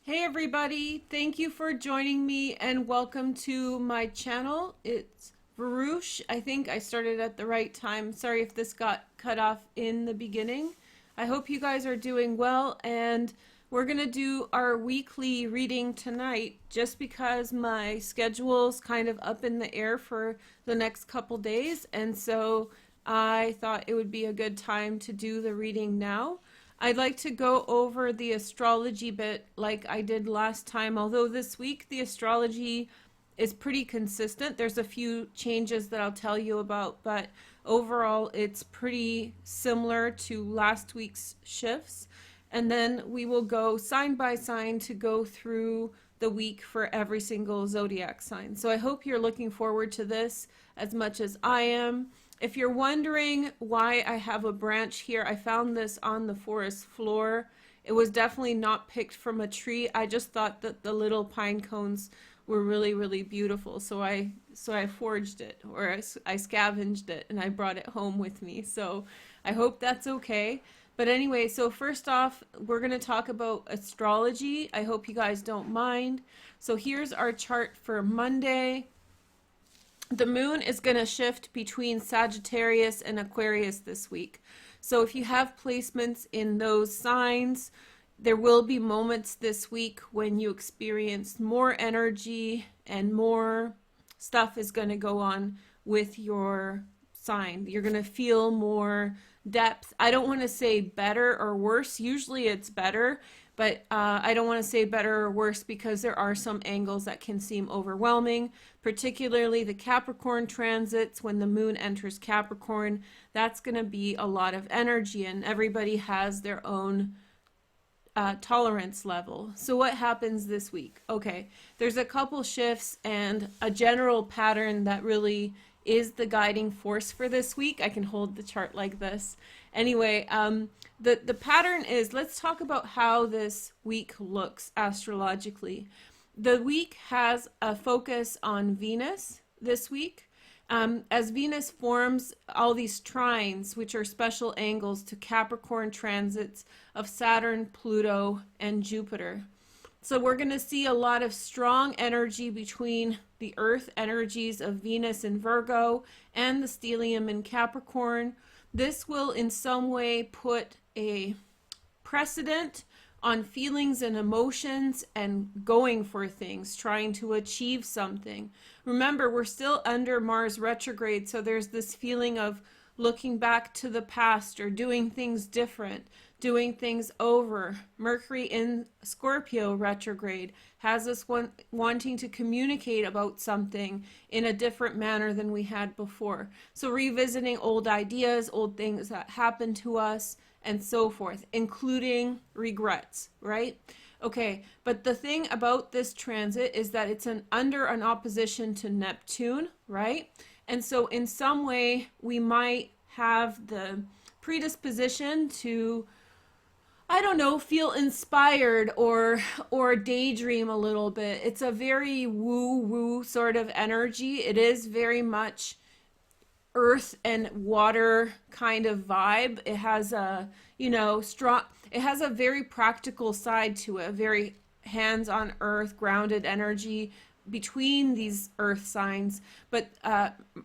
Hey everybody, thank you for joining me and welcome to my channel. It's Veroosh. I think I started at the right time. Sorry if this got cut off in the beginning. I hope you guys are doing well, and we're going to do our weekly reading tonight just because my schedule's kind of up in the air for the next couple days, and so I thought it would be a good time to do the reading now. I'd like to go over the astrology bit like I did last time, although this week the astrology is pretty consistent. There's a few changes that I'll tell you about, but overall it's pretty similar to last week's shifts. And then we will go sign by sign to go through the week for every single zodiac sign. So I hope you're looking forward to this as much as I am. If you're wondering why I have a branch here, I found this on the forest floor. It was definitely not picked from a tree. I just thought that the little pine cones were really, really beautiful. So I forged it, or I scavenged it, and I brought it home with me. So I hope that's okay. But anyway, so first off, we're going to talk about astrology. I hope you guys don't mind. So here's our chart for Monday. The moon is going to shift between Sagittarius and Aquarius this week. So if you have placements in those signs, there will be moments this week when you experience more energy and more stuff is going to go on with your sign. You're going to feel more depth. I don't want to say better or worse. Usually it's better, but I don't want to say better or worse because there are some angles that can seem overwhelming, particularly the Capricorn transits. When the moon enters Capricorn, that's going to be a lot of energy, and everybody has their own tolerance level. So what happens this week? Okay, there's a couple shifts and a general pattern that really is the guiding force for this week. I can hold the chart like this. Anyway, the pattern is, let's talk about how this week looks astrologically. The week has a focus on Venus this week. As Venus forms all these trines, which are special angles to Capricorn transits of Saturn, Pluto, and Jupiter. So we're going to see a lot of strong energy between the earth energies of Venus in Virgo and the stellium in Capricorn. This will in some way put a precedent on feelings and emotions and going for things, trying to achieve something. Remember, we're still under Mars retrograde, so there's this feeling of looking back to the past or doing things different, doing things over. Mercury in Scorpio retrograde has us wanting to communicate about something in a different manner than we had before. So revisiting old ideas, old things that happened to us, and so forth, including regrets, right? Okay, but the thing about this transit is that it's under an opposition to Neptune, right? And so in some way, we might have the predisposition to, I don't know, feel inspired or daydream a little bit. It's a very woo-woo sort of energy. It is very much earth and water kind of vibe. It has a, strong, it has a very practical side to it, a very hands-on earth, grounded energy between these earth signs. But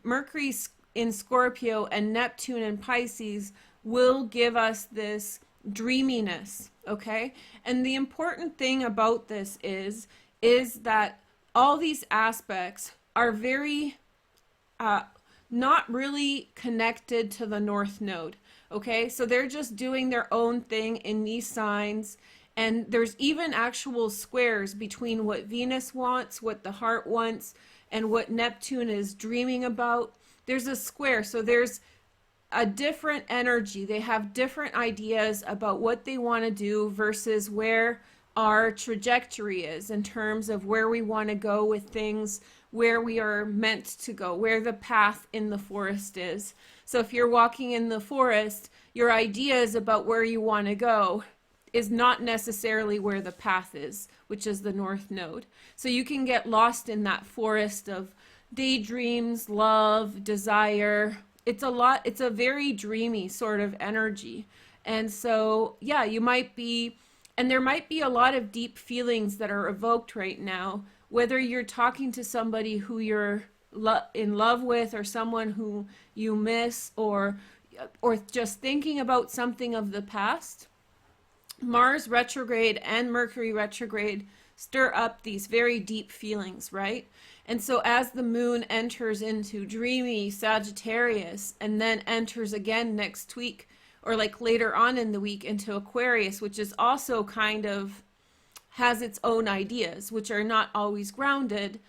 Mercury in Scorpio and Neptune in Pisces will give us this dreaminess, okay? And the important thing about this is that all these aspects are very not really connected to the North Node, okay? So they're just doing their own thing in these signs, and there's even actual squares between what Venus wants, what the heart wants, and what Neptune is dreaming about. There's a square, so there's a different energy. They have different ideas about what they want to do versus where our trajectory is in terms of where we want to go with things, where we are meant to go, where the path in the forest is. So if you're walking in the forest, your ideas about where you want to go is not necessarily where the path is, which is the North Node. So you can get lost in that forest of daydreams, love, desire. It's a very dreamy sort of energy. And so, yeah, you might be And there might be a lot of deep feelings that are evoked right now, whether you're talking to somebody who you're in love with, or someone who you miss, or just thinking about something of the past. Mars retrograde and Mercury retrograde stir up these very deep feelings, right? And so as the moon enters into dreamy Sagittarius and then enters again next week, or like later on in the week, into Aquarius, which is also kind of has its own ideas, which are not always grounded,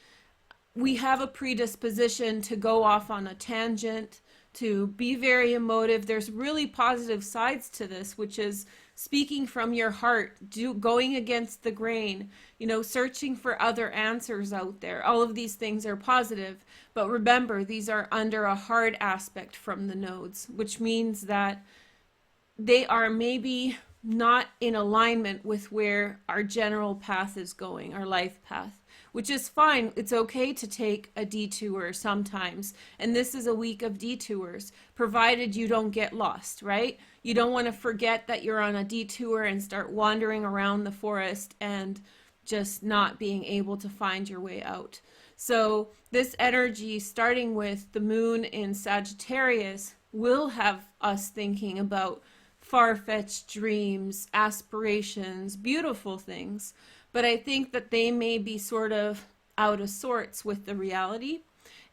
we have a predisposition to go off on a tangent, to be very emotive. There's really positive sides to this, which is speaking from your heart, going against the grain, searching for other answers out there. All of these things are positive, but remember, these are under a hard aspect from the nodes, which means that they are maybe not in alignment with where our general path is going, our life path, which is fine. It's okay to take a detour sometimes. And this is a week of detours, provided you don't get lost, right? You don't want to forget that you're on a detour and start wandering around the forest and just not being able to find your way out. So this energy, starting with the moon in Sagittarius, will have us thinking about far-fetched dreams, aspirations, beautiful things. But I think that they may be sort of out of sorts with the reality.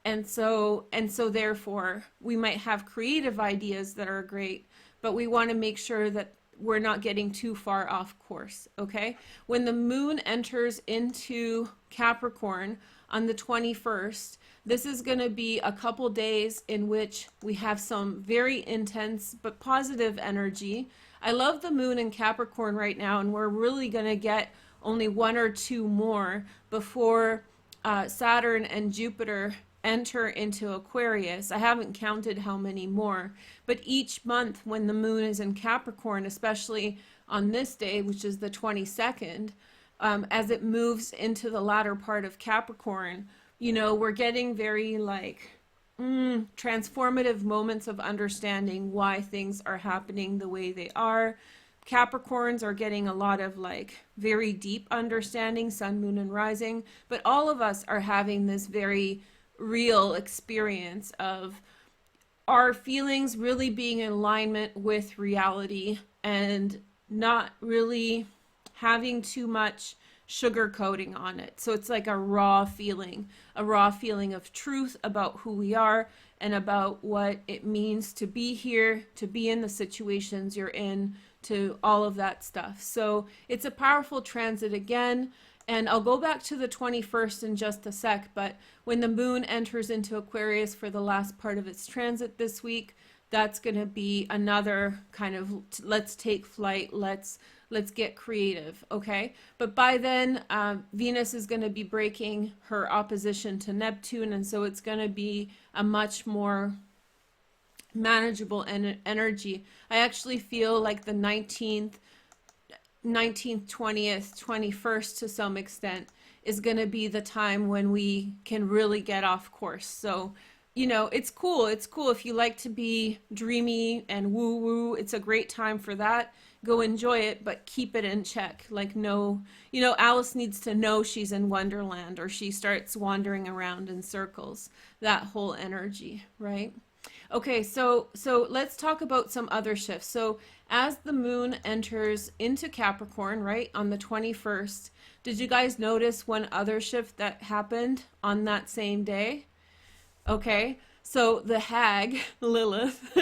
And so therefore, we might have creative ideas that are great, but we want to make sure that we're not getting too far off course, okay? When the moon enters into Capricorn on the 21st, this is going to be a couple days in which we have some very intense but positive energy. I love the moon in Capricorn right now, and we're really going to get only one or two more before Saturn and Jupiter enter into Aquarius. I haven't counted how many more, but each month when the moon is in Capricorn, especially on this day, which is the 22nd, as it moves into the latter part of Capricorn, we're getting very transformative moments of understanding why things are happening the way they are. Capricorns are getting a lot of very deep understanding, sun, moon, and rising, but all of us are having this very real experience of our feelings really being in alignment with reality and not really having too much sugar coating on it. So it's like a raw feeling of truth about who we are and about what it means to be here, to be in the situations you're in, to all of that stuff. So it's a powerful transit again. And I'll go back to the 21st in just a sec, but when the moon enters into Aquarius for the last part of its transit this week, that's going to be another kind of let's take flight, let's get creative, okay? But by then, Venus is going to be breaking her opposition to Neptune, and so it's going to be a much more manageable energy. I actually feel like the 19th, 20th, 21st to some extent is going to be the time when we can really get off course. So, it's cool. It's cool if you like to be dreamy and woo-woo. It's a great time for that. Go enjoy it, but keep it in check. No, Alice needs to know she's in Wonderland, or she starts wandering around in circles. That whole energy, right? Okay, so let's talk about some other shifts. So as the moon enters into Capricorn, right, on the 21st, did you guys notice one other shift that happened on that same day? Okay, so the hag, Lilith,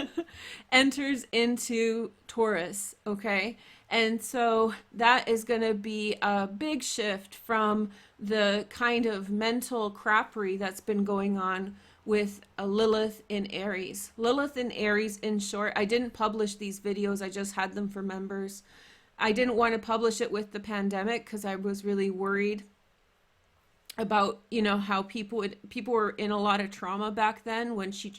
enters into Taurus, okay? And so that is going to be a big shift from the kind of mental crappery that's been going on with a Lilith in Aries. Lilith in Aries, in short, I didn't publish these videos, I just had them for members. I didn't want to publish it with the pandemic because I was really worried about, how people were in a lot of trauma back then when she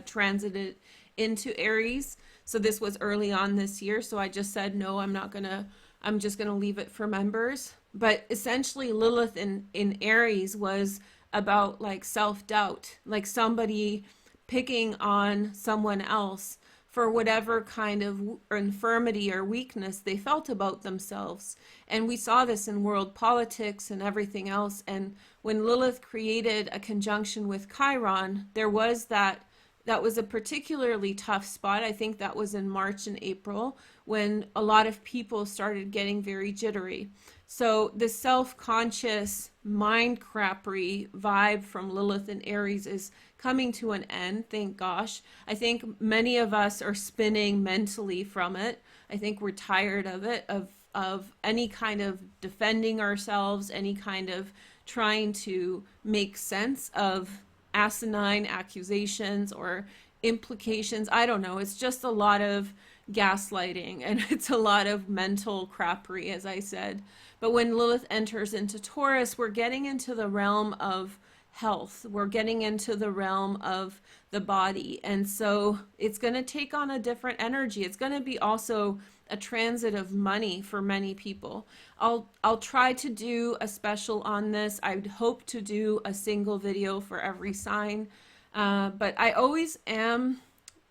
transited into Aries. So this was early on this year. So I just said, no, I'm just going to leave it for members. But essentially Lilith in Aries was about self-doubt, somebody picking on someone else for whatever kind of infirmity or weakness they felt about themselves. And we saw this in world politics and everything else. And when Lilith created a conjunction with Chiron, there was that was a particularly tough spot. I think that was in March and April when a lot of people started getting very jittery. So the self-conscious mind crappery vibe from Lilith and Aries is coming to an end, thank gosh. I think many of us are spinning mentally from it. I think we're tired of it, of any kind of defending ourselves, any kind of trying to make sense of asinine accusations or implications. I don't know. It's just a lot of gaslighting and it's a lot of mental crappery, as I said. But when Lilith enters into Taurus, we're getting into the realm of health. We're getting into the realm of the body. And so it's going to take on a different energy. It's going to be also a transit of money for many people. I'll try to do a special on this. I'd hope to do a single video for every sign. But I always am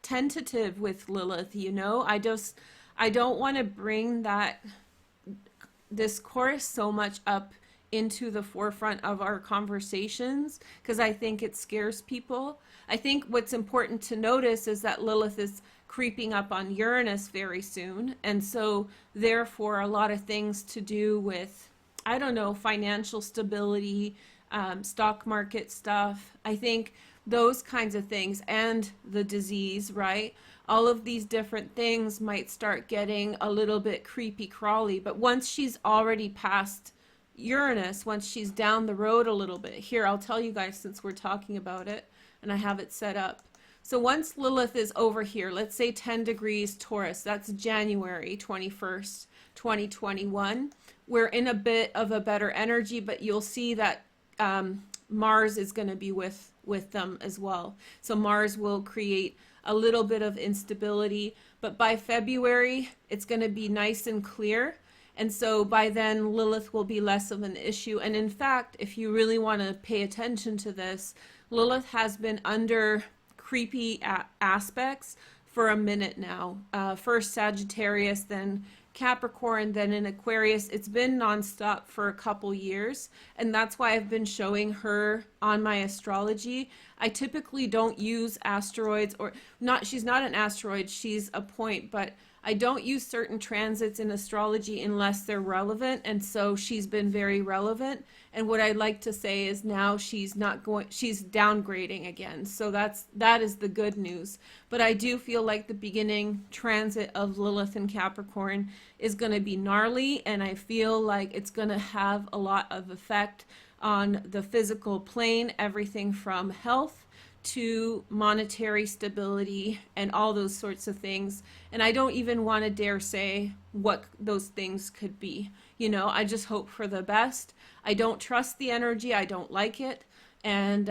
tentative with Lilith, you know. I don't want to bring this course so much up into the forefront of our conversations because I think it scares people. I think what's important to notice is that Lilith is creeping up on Uranus very soon, and so therefore a lot of things to do with, I don't know, financial stability, stock market stuff. I think those kinds of things, and the disease, right? All of these different things might start getting a little bit creepy crawly, but once she's already past Uranus, once she's down the road a little bit, here, I'll tell you guys since we're talking about it and I have it set up. So once Lilith is over here, let's say 10 degrees Taurus, that's January 21st, 2021. We're in a bit of a better energy, but you'll see that Mars is going to be with them as well. So Mars will create a little bit of instability, but by February, it's going to be nice and clear. And so by then, Lilith will be less of an issue. And in fact, if you really want to pay attention to this, Lilith has been under creepy aspects for a minute now. First Sagittarius, then Capricorn, then in Aquarius. It's been nonstop for a couple years, and that's why I've been showing her on my astrology. I typically don't use asteroids, or not, she's not an asteroid, she's a point, but I don't use certain transits in astrology unless they're relevant, and so she's been very relevant. And what I'd like to say is now she's downgrading again. So that is the good news. But I do feel like the beginning transit of Lilith and Capricorn is going to be gnarly, and I feel like it's going to have a lot of effect on the physical plane, everything from health to monetary stability and all those sorts of things. And I don't even want to dare say what those things could be. You know, I just hope for the best. I don't trust the energy. I don't like it. And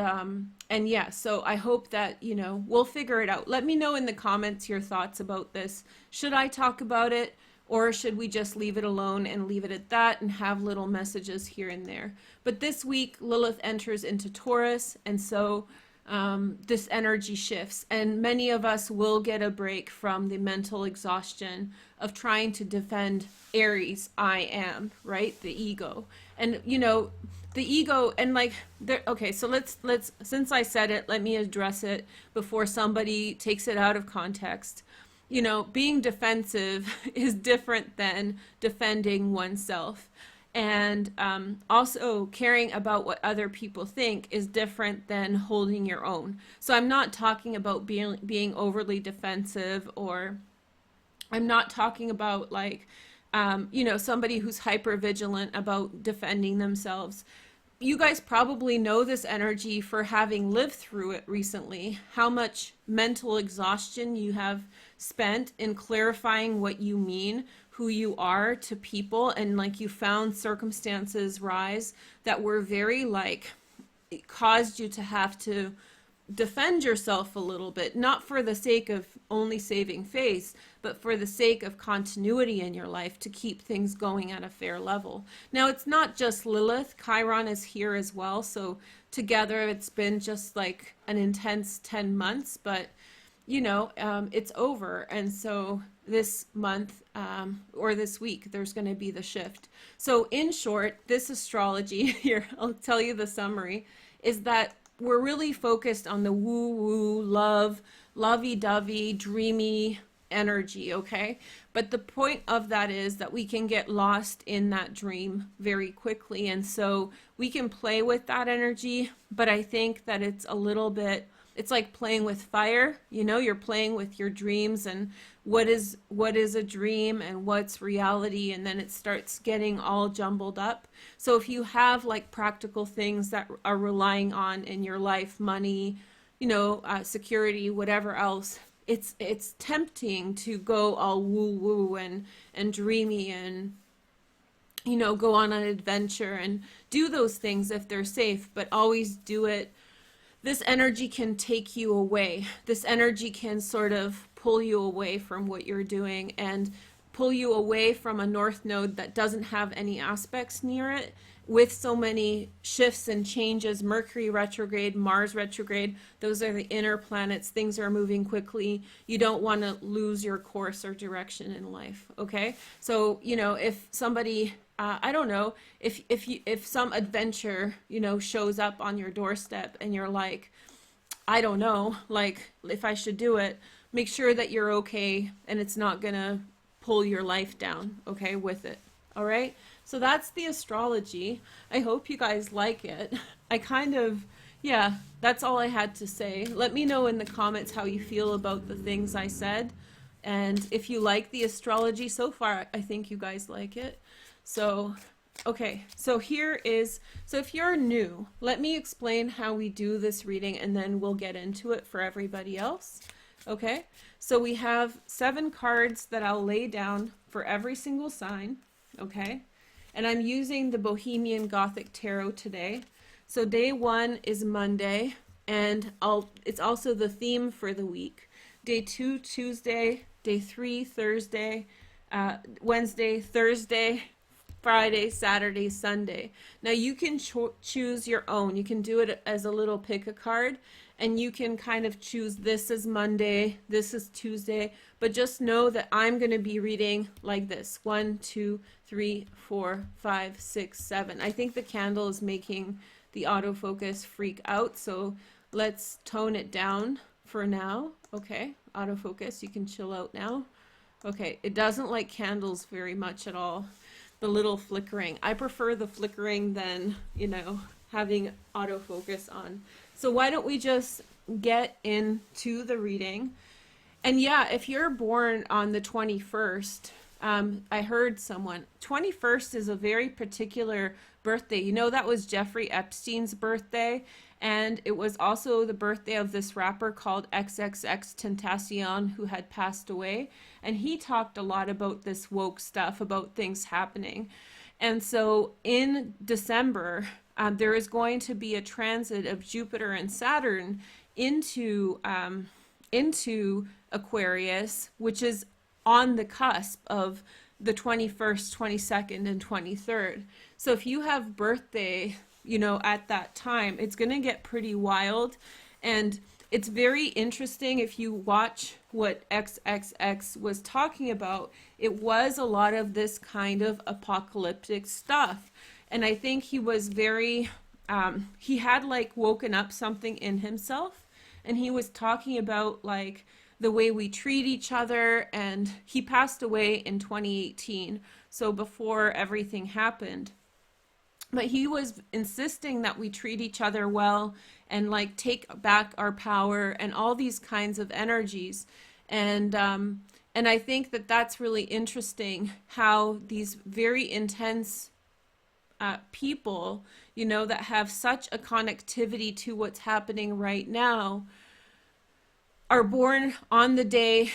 yeah, so I hope that, you know, we'll figure it out. Let me know in the comments your thoughts about this. Should I talk about it, or should we just leave it alone and leave it at that and have little messages here and there? But this week, Lilith enters into Taurus, and so this energy shifts, and many of us will get a break from the mental exhaustion of trying to defend Aries, I am, right? The ego. And, you know, the ego, and like, okay, so let's, since I said it, let me address it before somebody takes it out of context. You know, being defensive is different than defending oneself. And also caring about what other people think is different than holding your own. So I'm not talking about being overly defensive, or I'm not talking about like, you know, somebody who's hyper vigilant about defending themselves. You guys probably know this energy for having lived through it recently, how much mental exhaustion you have spent in clarifying what you mean, who you are to people, and like you found circumstances rise that were very like, it caused you to have to defend yourself a little bit, not for the sake of only saving face, but for the sake of continuity in your life to keep things going at a fair level. Now, it's not just Lilith. Chiron is here as well. So together it's been just like an intense 10 months, but it's over. And so this month, or this week, there's going to be the shift. So in short, this astrology here, I'll tell you the summary, is that we're really focused on the woo-woo, love, lovey-dovey, dreamy energy, okay? But the point of that is that we can get lost in that dream very quickly. And so we can play with that energy, but I think that it's a little bit, it's like playing with fire. You're playing with your dreams and what is a dream and what's reality, and then it starts getting all jumbled up. So if you have like practical things that are relying on in your life, money, security, whatever else, it's tempting to go all woo woo and dreamy and go on an adventure and do those things if they're safe, but always do it. This energy can take you away. This energy can sort of pull you away from what you're doing and pull you away from a north node that doesn't have any aspects near it. With so many shifts and changes, Mercury retrograde, Mars retrograde, those are the inner planets. Things are moving quickly. You don't want to lose your course or direction in life, okay? So, if somebody, I don't know, if some adventure, shows up on your doorstep and you're like, I don't know, like if I should do it, make sure that you're okay and it's not gonna pull your life down, okay, with it. All right, so that's the astrology. I hope you guys like it. Yeah, that's all I had to say. Let me know in the comments how you feel about the things I said. And if you like the astrology so far, I think you guys like it. So, okay, so if you're new, let me explain how we do this reading and then we'll get into it for everybody else. Okay, so we have 7 cards that I'll lay down for every single sign. Okay, and I'm using the Bohemian Gothic Tarot today. So day 1 is Monday, and it's also the theme for the week. Day 2, Tuesday. Day 3, Thursday. Wednesday, Thursday, Friday, Saturday, Sunday. Now you can choose your own. You can do it as a little pick a card, and you can kind of choose this is Monday, this is Tuesday, but just know that I'm going to be reading like this. 1, 2, 3, 4, 5, 6, 7. I think the candle is making the autofocus freak out, so let's tone it down for now. Okay, autofocus, you can chill out now. Okay, it doesn't like candles very much at all. The little flickering. I prefer the flickering than, having autofocus on. So why don't we just get into the reading? And yeah, if you're born on the 21st, I heard someone, 21st is a very particular birthday. That was Jeffrey Epstein's birthday. And it was also the birthday of this rapper called XXXTentacion, who had passed away. And he talked a lot about this woke stuff, about things happening. And so in December, there is going to be a transit of Jupiter and Saturn into Aquarius, which is on the cusp of the 21st, 22nd, and 23rd. So if you have birthday, at that time, it's going to get pretty wild. And it's very interesting if you watch what XXX was talking about. It was a lot of this kind of apocalyptic stuff. And I think he was very, he had like woken up something in himself. And he was talking about like the way we treat each other. And he passed away in 2018. So before everything happened. But he was insisting that we treat each other well and like take back our power and all these kinds of energies. And I think that that's really interesting how these very intense people, that have such a connectivity to what's happening right now are born on the day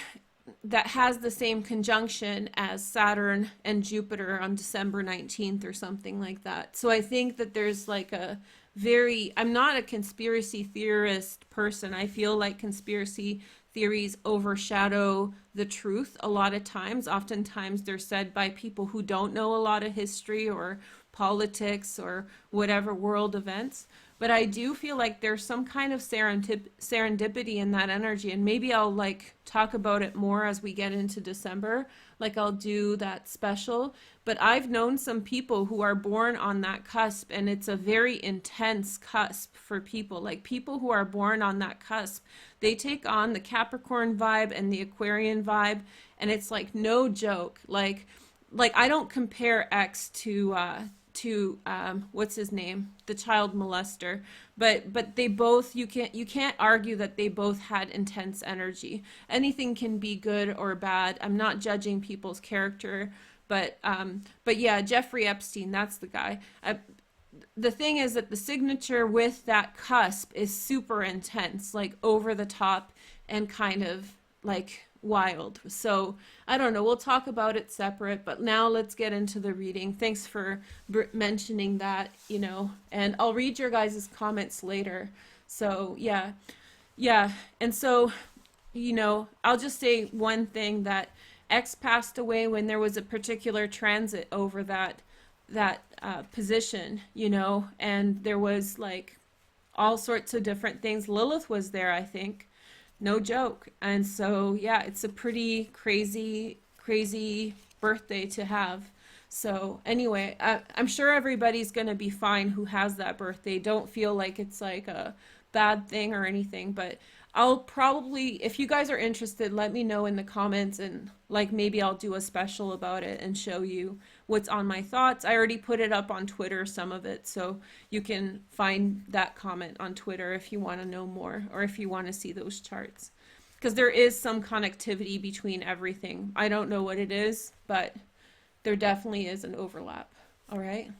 that has the same conjunction as Saturn and Jupiter on December 19th or something like that. So I think that there's like I'm not a conspiracy theorist person. I feel like conspiracy theories overshadow the truth a lot of times. Oftentimes they're said by people who don't know a lot of history or politics or whatever world events. But I do feel like there's some kind of serendipity in that energy, and maybe I'll like talk about it more as we get into December. Like I'll do that special. But I've known some people who are born on that cusp, and it's a very intense cusp for people. Like people who are born on that cusp, they take on the Capricorn vibe and the Aquarian vibe, and it's like no joke. Like I don't compare X to what's his name, the child molester, but they both, you can't argue that they both had intense energy. Anything can be good or bad. I'm not judging people's character, but yeah, Jeffrey Epstein, that's the guy. The thing is that the signature with that cusp is super intense, like over the top and kind of like wild. So I don't know, we'll talk about it separate, but now let's get into the reading. Thanks for mentioning that, you know, and I'll read your guys' comments later. So yeah, and so, you know, I'll just say one thing, that X passed away when there was a particular transit over that position, you know, and there was like all sorts of different things. Lilith was there, I think. No joke. And so, yeah, it's a pretty crazy birthday to have. So anyway, I'm sure everybody's going to be fine who has that birthday. Don't feel like it's like a bad thing or anything, but I'll probably, if you guys are interested, let me know in the comments, and like maybe I'll do a special about it and show you what's on my thoughts. I already put it up on Twitter, some of it, so you can find that comment on Twitter if you want to know more, or if you want to see those charts, because there is some connectivity between everything. I don't know what it is, but there definitely is an overlap. All right.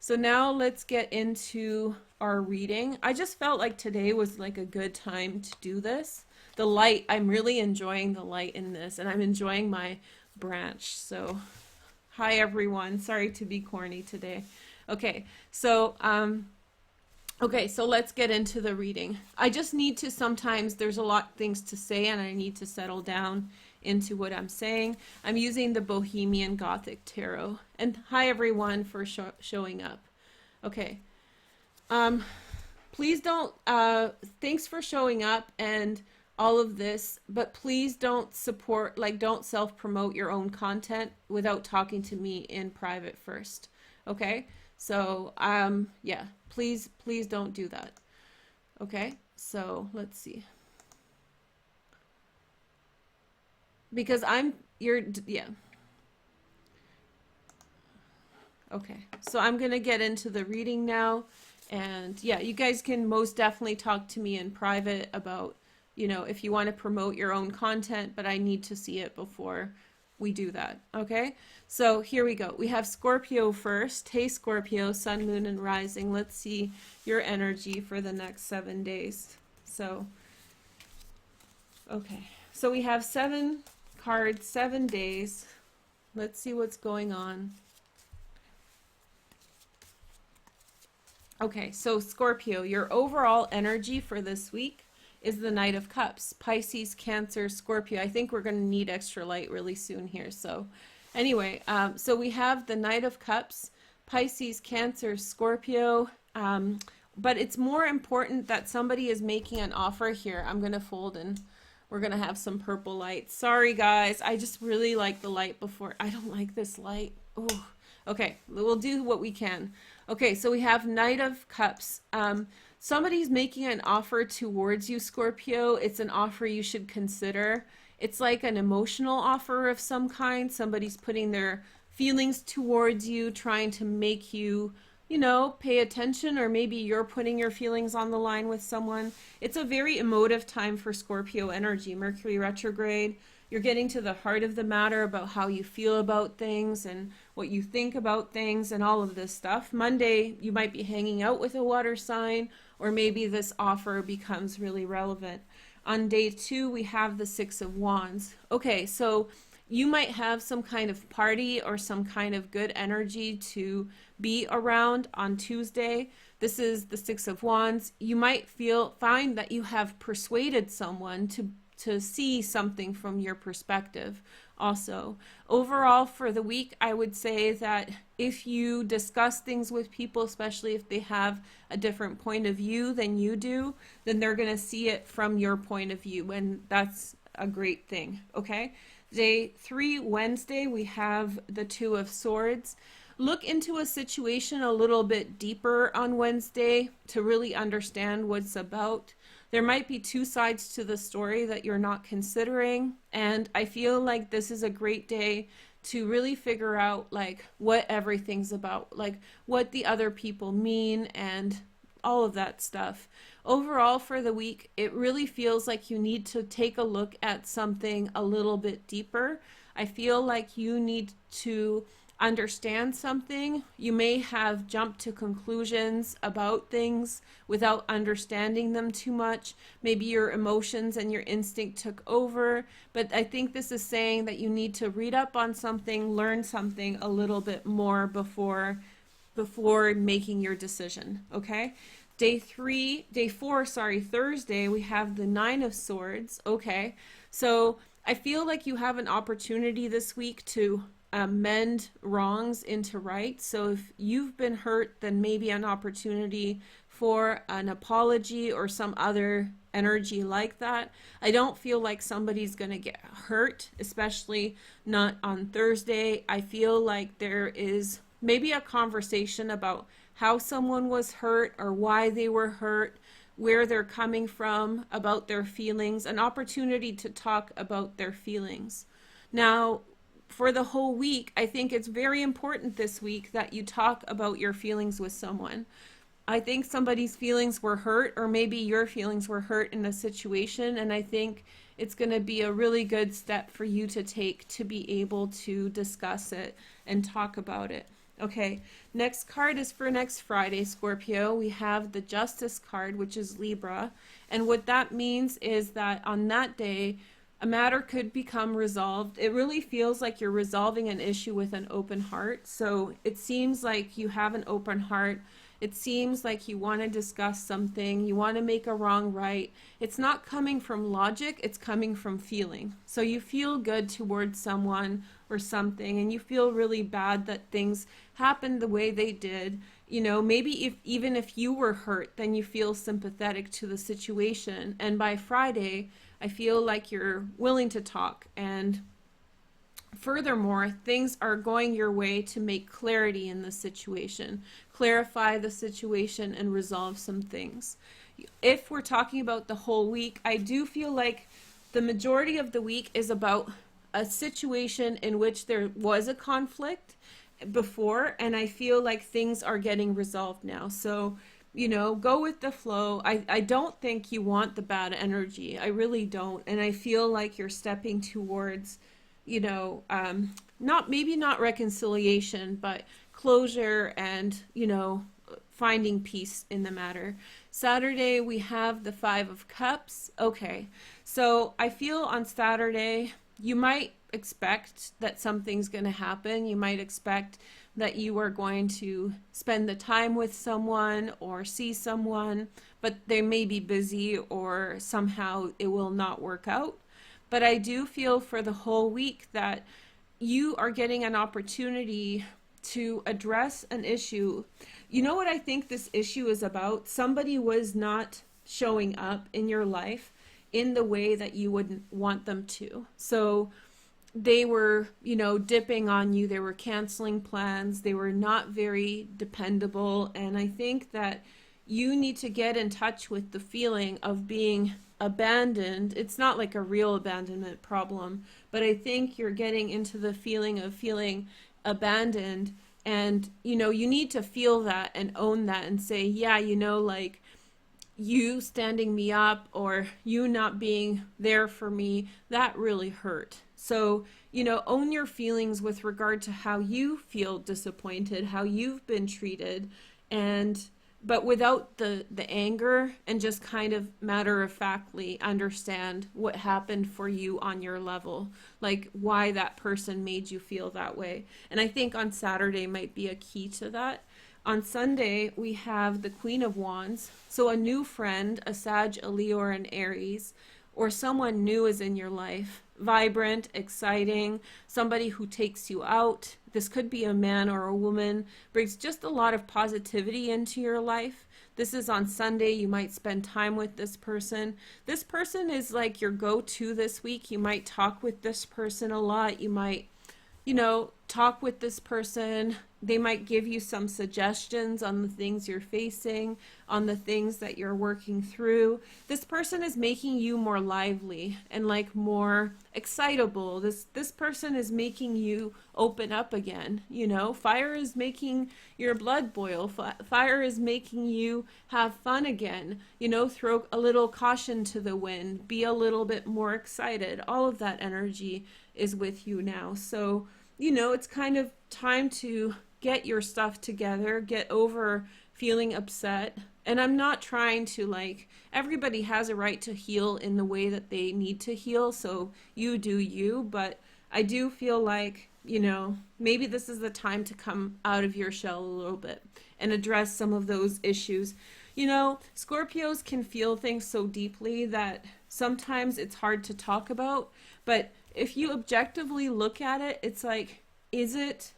So now let's get into our reading. I just felt like today was like a good time to do this. The light, I'm really enjoying the light in this, and I'm enjoying my branch. So hi everyone, sorry to be corny today. Okay, so let's get into the reading. I just need to, sometimes there's a lot of things to say and I need to settle down into what I'm saying. I'm using the Bohemian Gothic Tarot. And hi everyone for showing up. Okay. Please don't, thanks for showing up and all of this, but please don't support, like don't self-promote your own content without talking to me in private first. Okay? So, yeah, please don't do that. Okay? So, let's see. Because yeah. Okay, so I'm gonna get into the reading now, and yeah, you guys can most definitely talk to me in private about, you know, if you want to promote your own content, but I need to see it before we do that. Okay, so here we go. We have Scorpio first. Hey Scorpio, Sun, Moon, and Rising. Let's see your energy for the next 7 days. So, okay, so we have 7 cards, 7 days. Let's see what's going on. Okay, so Scorpio, your overall energy for this week is the Knight of Cups. Pisces, Cancer, Scorpio. I think we're going to need extra light really soon here. So anyway, so we have the Knight of Cups, Pisces, Cancer, Scorpio. But it's more important that somebody is making an offer here. I'm going to fold and we're going to have some purple light. Sorry, guys. I just really like the light before. I don't like this light. Oh, okay. We'll do what we can. Okay, so we have Knight of Cups. Somebody's making an offer towards you, Scorpio. It's an offer you should consider. It's like an emotional offer of some kind. Somebody's putting their feelings towards you, trying to make you, you know, pay attention, or maybe you're putting your feelings on the line with someone. It's a very emotive time for Scorpio energy. Mercury retrograde. You're getting to the heart of the matter about how you feel about things and what you think about things and all of this stuff. Monday, you might be hanging out with a water sign, or maybe this offer becomes really relevant. On day 2, we have the 6 of Wands. Okay, so you might have some kind of party or some kind of good energy to be around on Tuesday. This is the 6 of Wands. You might find that you have persuaded someone to see something from your perspective also. Overall, for the week, I would say that if you discuss things with people, especially if they have a different point of view than you do, then they're going to see it from your point of view, and that's a great thing, okay? Day 3, Wednesday, we have the Two of Swords. Look into a situation a little bit deeper on Wednesday to really understand what it's about. There might be two sides to the story that you're not considering, and I feel like this is a great day to really figure out like what everything's about, like what the other people mean and all of that stuff. Overall, for the week, it really feels like you need to take a look at something a little bit deeper. I feel like you need to understand something. You may have jumped to conclusions about things without understanding them too much. Maybe your emotions and your instinct took over, but I think this is saying that you need to read up on something, learn something a little bit more before making your decision, okay? Day 4, Thursday, we have the Nine of Swords, okay? So I feel like you have an opportunity this week to mend wrongs into right. So if you've been hurt, then maybe an opportunity for an apology or some other energy like that. I don't feel like somebody's going to get hurt, especially not on Thursday. I feel like there is maybe a conversation about how someone was hurt or why they were hurt, where they're coming from, about their feelings, an opportunity to talk about their feelings. Now, for the whole week, I think it's very important this week that you talk about your feelings with someone. I think somebody's feelings were hurt, or maybe your feelings were hurt in a situation, and I think it's going to be a really good step for you to take to be able to discuss it and talk about it. Okay, next card is for next Friday, Scorpio. We have the Justice card, which is Libra, and what that means is that on that day, a matter could become resolved. It really feels like you're resolving an issue with an open heart. So it seems like you have an open heart. It seems like you want to discuss something. You want to make a wrong right. It's not coming from logic. It's coming from feeling. So you feel good towards someone or something, and you feel really bad that things happened the way they did. You know, maybe even if you were hurt, then you feel sympathetic to the situation. And by Friday, I feel like you're willing to talk, and furthermore, things are going your way to make clarity in the situation, clarify the situation, and resolve some things. If we're talking about the whole week, I do feel like the majority of the week is about a situation in which there was a conflict before, and I feel like things are getting resolved now. So, you know, go with the flow. I don't think you want the bad energy. I really don't. And I feel like you're stepping towards, you know, maybe not reconciliation, but closure and, you know, finding peace in the matter. Saturday, we have the Five of Cups. Okay, so I feel on Saturday, you might expect that something's going to happen. You might expect that you are going to spend the time with someone or see someone, but they may be busy or somehow it will not work out. But I do feel for the whole week that you are getting an opportunity to address an issue. You know what I think this issue is about? Somebody was not showing up in your life in the way that you would want them to. So they were, you know, dipping on you. They were canceling plans. They were not very dependable. And I think that you need to get in touch with the feeling of being abandoned. It's not like a real abandonment problem, but I think you're getting into the feeling of feeling abandoned. And, you know, you need to feel that and own that and say, yeah, you know, like, you standing me up or you not being there for me, that really hurt. So, you know, own your feelings with regard to how you feel disappointed, how you've been treated, but without the anger, and just kind of matter-of-factly understand what happened for you on your level, like why that person made you feel that way. And I think on Saturday might be a key to that. On Sunday, we have the Queen of Wands. So a new friend, a Sag, a Leo, or an Aries, or someone new is in your life. vibrant, exciting, somebody who takes you out. This could be a man or a woman, brings just a lot of positivity into your life. This is on Sunday. You might spend time with this person. This person is like your go-to this week. You might talk with this person a lot. You might, talk with this person. They might give you some suggestions on the things you're facing, on the things that you're working through. This person is making you more lively and like more excitable. This person is making you open up again. Fire is making your blood boil. Fire is making you have fun again. Throw a little caution to the wind. Be a little bit more excited. All of that energy is with you now. So, it's kind of time to get your stuff together, get over feeling upset. And I'm not trying to everybody has a right to heal in the way that they need to heal. So you do you, but I do feel like, maybe this is the time to come out of your shell a little bit and address some of those issues. Scorpios can feel things so deeply that sometimes it's hard to talk about, but if you objectively look at it, it's like, is it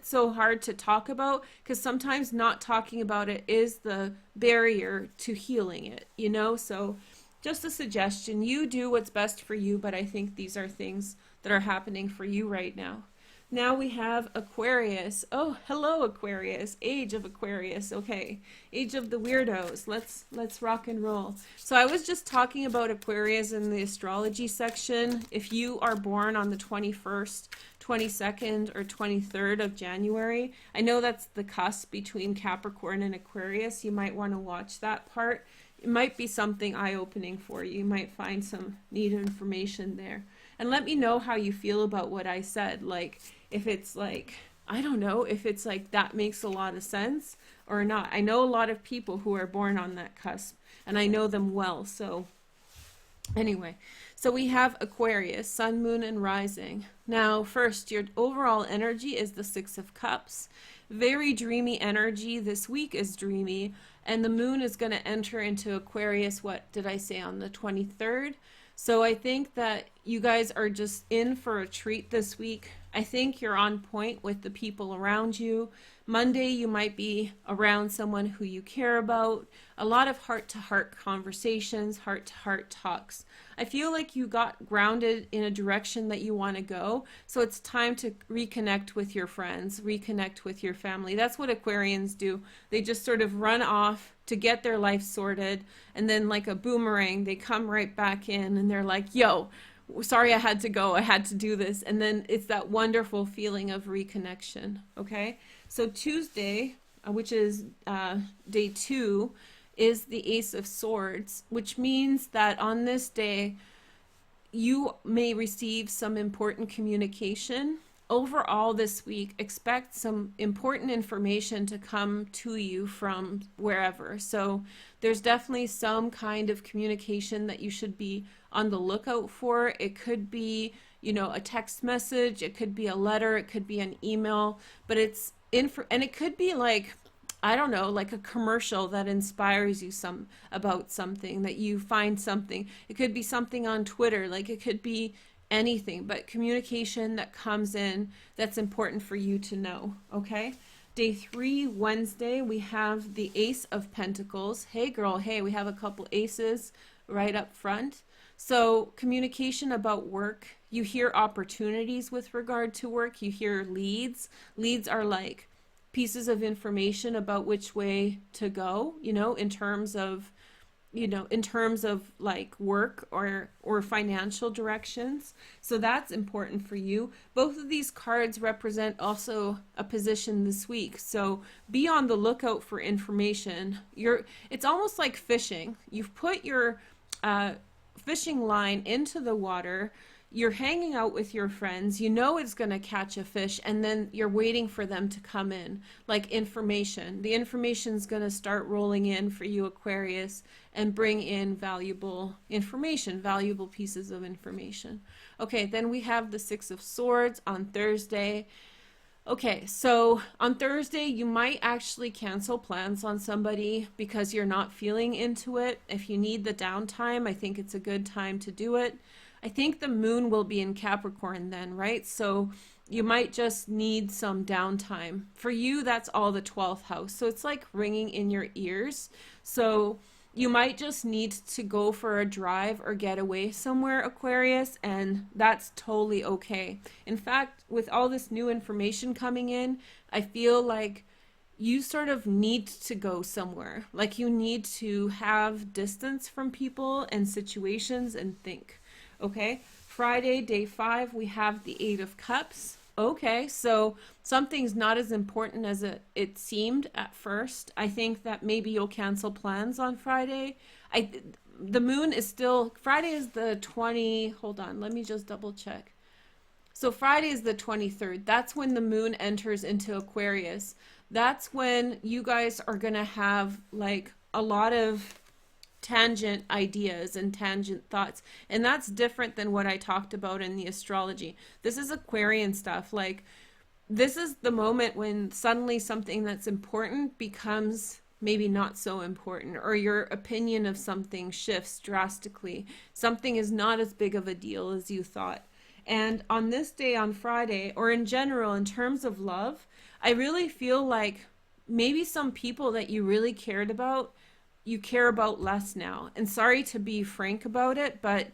so hard to talk about? Because sometimes not talking about it is the barrier to healing it, So just a suggestion, you do what's best for you, but I think these are things that are happening for you right now. Now we have Aquarius. Oh, hello Aquarius. Age of Aquarius. Okay. Age of the weirdos. Let's rock and roll. So I was just talking about Aquarius in the astrology section. If you are born on the 21st, 22nd, or 23rd of January, I know that's the cusp between Capricorn and Aquarius. You might want to watch that part. It might be something eye-opening for you. You might find some neat information there. And let me know how you feel about what I said. If it's I don't know, if it's that makes a lot of sense or not. I know a lot of people who are born on that cusp, and I know them well. So anyway, so we have Aquarius, Sun, Moon, and Rising. Now, first, your overall energy is the Six of Cups. Very dreamy energy. This week is dreamy. And the moon is going to enter into Aquarius, what did I say, on the 23rd? So I think that you guys are just in for a treat this week. I think you're on point with the people around you. Monday, you might be around someone who you care about. A lot of heart-to-heart conversations, heart-to-heart talks. I feel like you got grounded in a direction that you want to go. So it's time to reconnect with your friends, reconnect with your family. That's what Aquarians do. They just sort of run off to get their life sorted. And then like a boomerang, they come right back in and they're like, yo, sorry I had to go. I had to do this. And then it's that wonderful feeling of reconnection. Okay. So Tuesday, which is day 2, is the Ace of Swords, which means that on this day, you may receive some important communication. Overall this week, expect some important information to come to you from wherever. So there's definitely some kind of communication that you should be on the lookout for. It could be, a text message, it could be a letter, it could be an email, but it's and it could be I don't know, like a commercial that inspires you about something, that you find something. It could be something on Twitter, it could be anything, but communication that comes in that's important for you to know, okay? Day 3, Wednesday, we have the Ace of Pentacles. Hey girl, hey, we have a couple aces right up front. So communication about work, you hear opportunities with regard to work, you hear leads. Leads are like pieces of information about which way to go, in terms of work or financial directions. So that's important for you. Both of these cards represent also a position this week. So be on the lookout for information. It's almost like fishing. You've put your fishing line into the water. You're hanging out with your friends, it's going to catch a fish, and then you're waiting for them to come in, like information. The information's going to start rolling in for you, Aquarius, and bring in valuable information, valuable pieces of information. Okay, then we have the Six of Swords on Thursday. Okay, so on Thursday, you might actually cancel plans on somebody because you're not feeling into it. If you need the downtime, I think it's a good time to do it. I think the moon will be in Capricorn then, right? So you might just need some downtime. For you, that's all the 12th house. So it's like ringing in your ears. So you might just need to go for a drive or get away somewhere, Aquarius, and that's totally okay. In fact, with all this new information coming in, I feel like you sort of need to go somewhere. Like you need to have distance from people and situations and think. Okay, Friday, day 5, we have the 8 of Cups. Okay, so something's not as important as it seemed at first. I think that maybe you'll cancel plans on Friday. The moon is still, Friday is the 20, hold on, let me just double check. So Friday is the 23rd. That's when the moon enters into Aquarius. That's when you guys are going to have like a lot of tangent ideas and tangent thoughts. And that's different than what I talked about in the astrology. This is Aquarian stuff. Like this is the moment when suddenly something that's important becomes maybe not so important, or your opinion of something shifts drastically. Something is not as big of a deal as you thought. And on this day, on Friday, or in general, in terms of love, I really feel like maybe some people that you really cared about, you care about less now. And sorry to be frank about it, but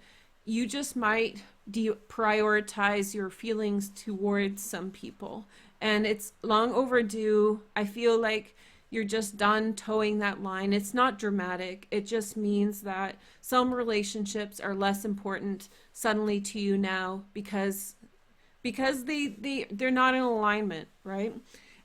you just might prioritize your feelings towards some people. And it's long overdue. I feel like you're just done towing that line. It's not dramatic. It just means that some relationships are less important suddenly to you now because they're not in alignment, right?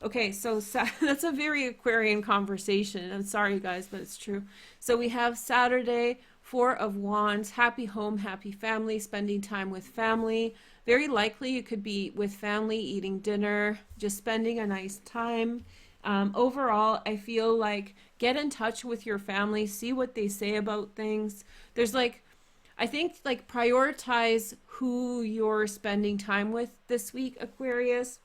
Okay, so that's a very Aquarian conversation. I'm sorry, guys, but it's true. So we have Saturday, 4 of Wands, happy home, happy family, spending time with family. Very likely you could be with family, eating dinner, just spending a nice time. Overall, I feel like get in touch with your family, see what they say about things. There's like, I think like prioritize who you're spending time with this week, Aquarius,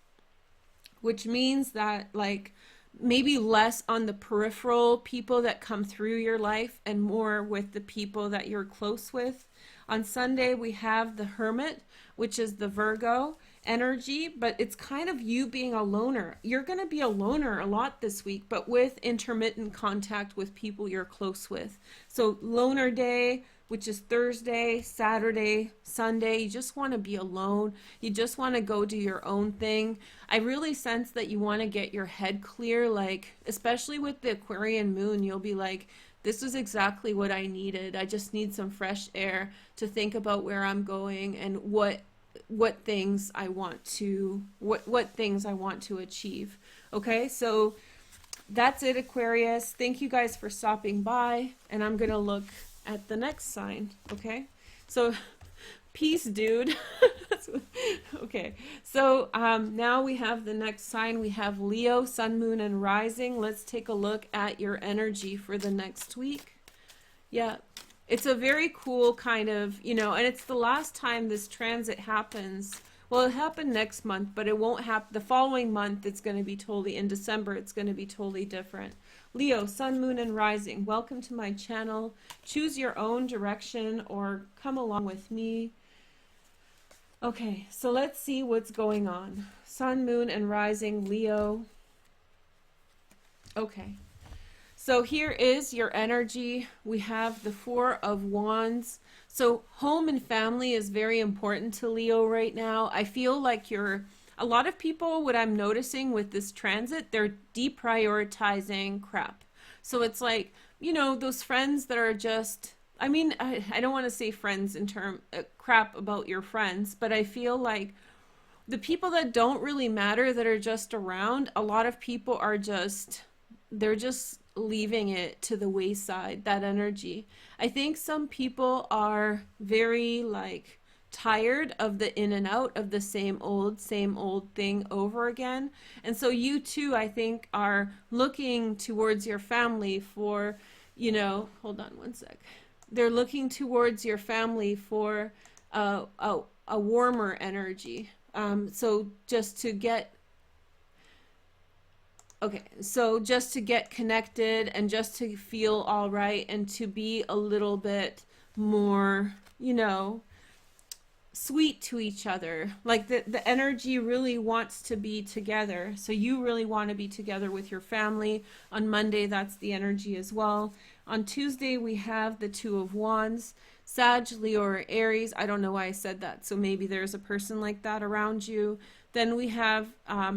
which means that like maybe less on the peripheral people that come through your life and more with the people that you're close with. On Sunday, we have the Hermit, which is the Virgo energy, but it's kind of you being a loner. You're going to be a loner a lot this week, but with intermittent contact with people you're close with. So loner day, which is Thursday, Saturday, Sunday, you just want to be alone. You just want to go do your own thing. I really sense that you want to get your head clear, like especially with the Aquarian moon, you'll be like, this is exactly what I needed. I just need some fresh air to think about where I'm going and what things I want to what things I want to achieve. Okay, so that's it, Aquarius. Thank you guys for stopping by, and I'm gonna look at the next sign. Okay, so peace, dude. Okay, so now we have the next sign. We have Leo, Sun, Moon, and Rising. Let's take a look at your energy for the next week. Yeah, it's a very cool kind of, you know, and it's the last time this transit happens. Well, it happened next month, but it won't happen the following month. It's going to be totally, in December, it's going to be totally different. Leo, Sun, Moon, and Rising, welcome to my channel. Choose your own direction or come along with me. Okay, so let's see what's going on. Sun, Moon, and Rising, Leo. Okay. So here is your energy. We have the 4 of Wands. So home and family is very important to Leo right now. I feel like a lot of people, what I'm noticing with this transit, they're deprioritizing crap. So it's like, you know, those friends that are just, I mean, I don't want to say friends in term crap about your friends, but I feel like the people that don't really matter, that are just around, a lot of people are just, they're just leaving it to the wayside, that energy. I think some people are very like tired of the in and out of the same old thing over again. And so you too, I think, are looking towards your family for, you know, hold on one sec. They're looking towards your family for a warmer energy. So just to get Okay, so just to get connected and just to feel all right and to be a little bit more, you know, sweet to each other. Like the energy really wants to be together. So you really want to be together with your family. On Monday, that's the energy as well. On Tuesday, we have the Two of Wands, Sag, Leo, or Aries. I don't know why I said that. So maybe there's a person like that around you. Then we have a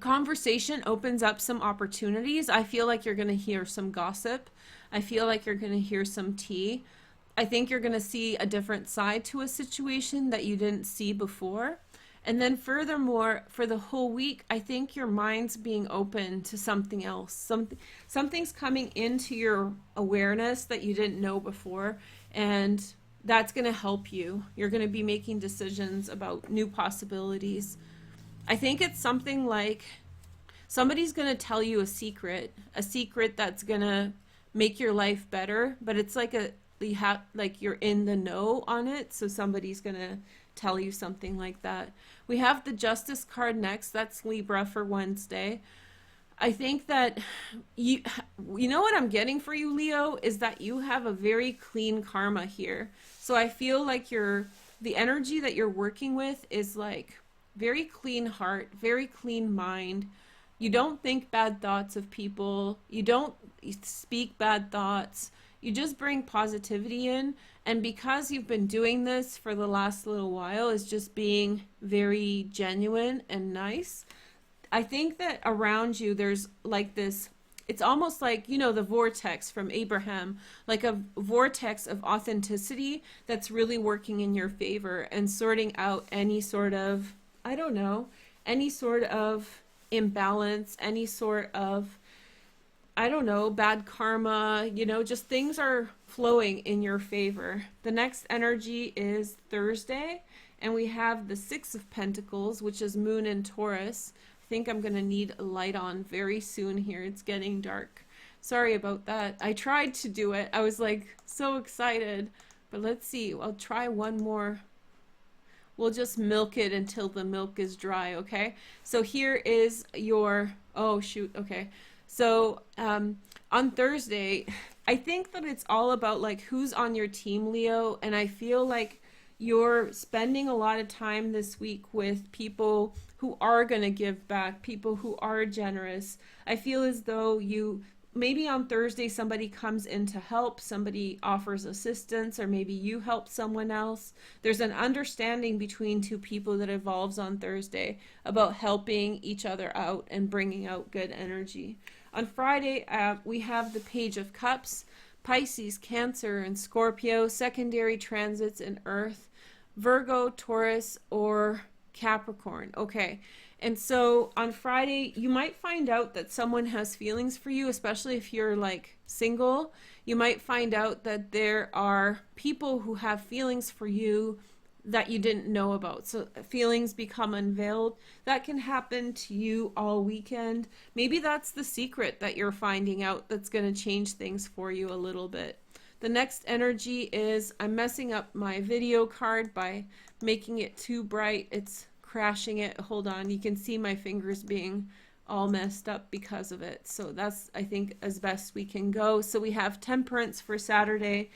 conversation opens up some opportunities. I feel like you're going to hear some gossip. I feel like you're going to hear some tea. I think you're going to see a different side to a situation that you didn't see before. And then furthermore, for the whole week, I think your mind's being open to something else. Something's coming into your awareness that you didn't know before, and that's going to help you. You're going to be making decisions about new possibilities. I think it's something like somebody's going to tell you a secret that's going to make your life better, but it's like you're in the know on it, so somebody's going to tell you something like that. We have the Justice card next. That's Libra for Wednesday. I think that you know what I'm getting for you, Leo, is that you have a very clean karma here. So I feel like the energy that you're working with is like very clean heart, very clean mind. You don't think bad thoughts of people. You don't speak bad thoughts. You just bring positivity in. And because you've been doing this for the last little while, is just being very genuine and nice. I think that around you, there's like this, it's almost like, you know, the vortex from Abraham, like a vortex of authenticity that's really working in your favor and sorting out any sort of, I don't know, any sort of imbalance, any sort of, I don't know, bad karma, you know, just things are flowing in your favor. The next energy is Thursday, and we have the Six of Pentacles, which is Moon in Taurus. I think I'm going to need a light on very soon here. It's getting dark. Sorry about that. I tried to do it. I was like so excited, but let's see. I'll try one more. We'll just milk it until the milk is dry, okay? So here is your, oh shoot, okay. So on Thursday, I think that it's all about like who's on your team, Leo, and I feel like you're spending a lot of time this week with people who are going to give back, people who are generous. I feel as though maybe on Thursday somebody comes in to help, somebody offers assistance, or maybe you help someone else. There's an understanding between two people that evolves on Thursday about helping each other out and bringing out good energy. On Friday, we have the Page of Cups, Pisces, Cancer, and Scorpio, secondary transits in Earth, Virgo, Taurus, or Capricorn. Okay. And so on Friday, you might find out that someone has feelings for you, especially if you're like single. You might find out that there are people who have feelings for you that you didn't know about. So feelings become unveiled. That can happen to you all weekend. Maybe that's the secret that you're finding out that's going to change things for you a little bit. The next energy is, I'm messing up my video card by making it too bright. It's crashing it. Hold on. You can see my fingers being all messed up because of it. So that's, I think, as best we can go. So we have Temperance for Saturday.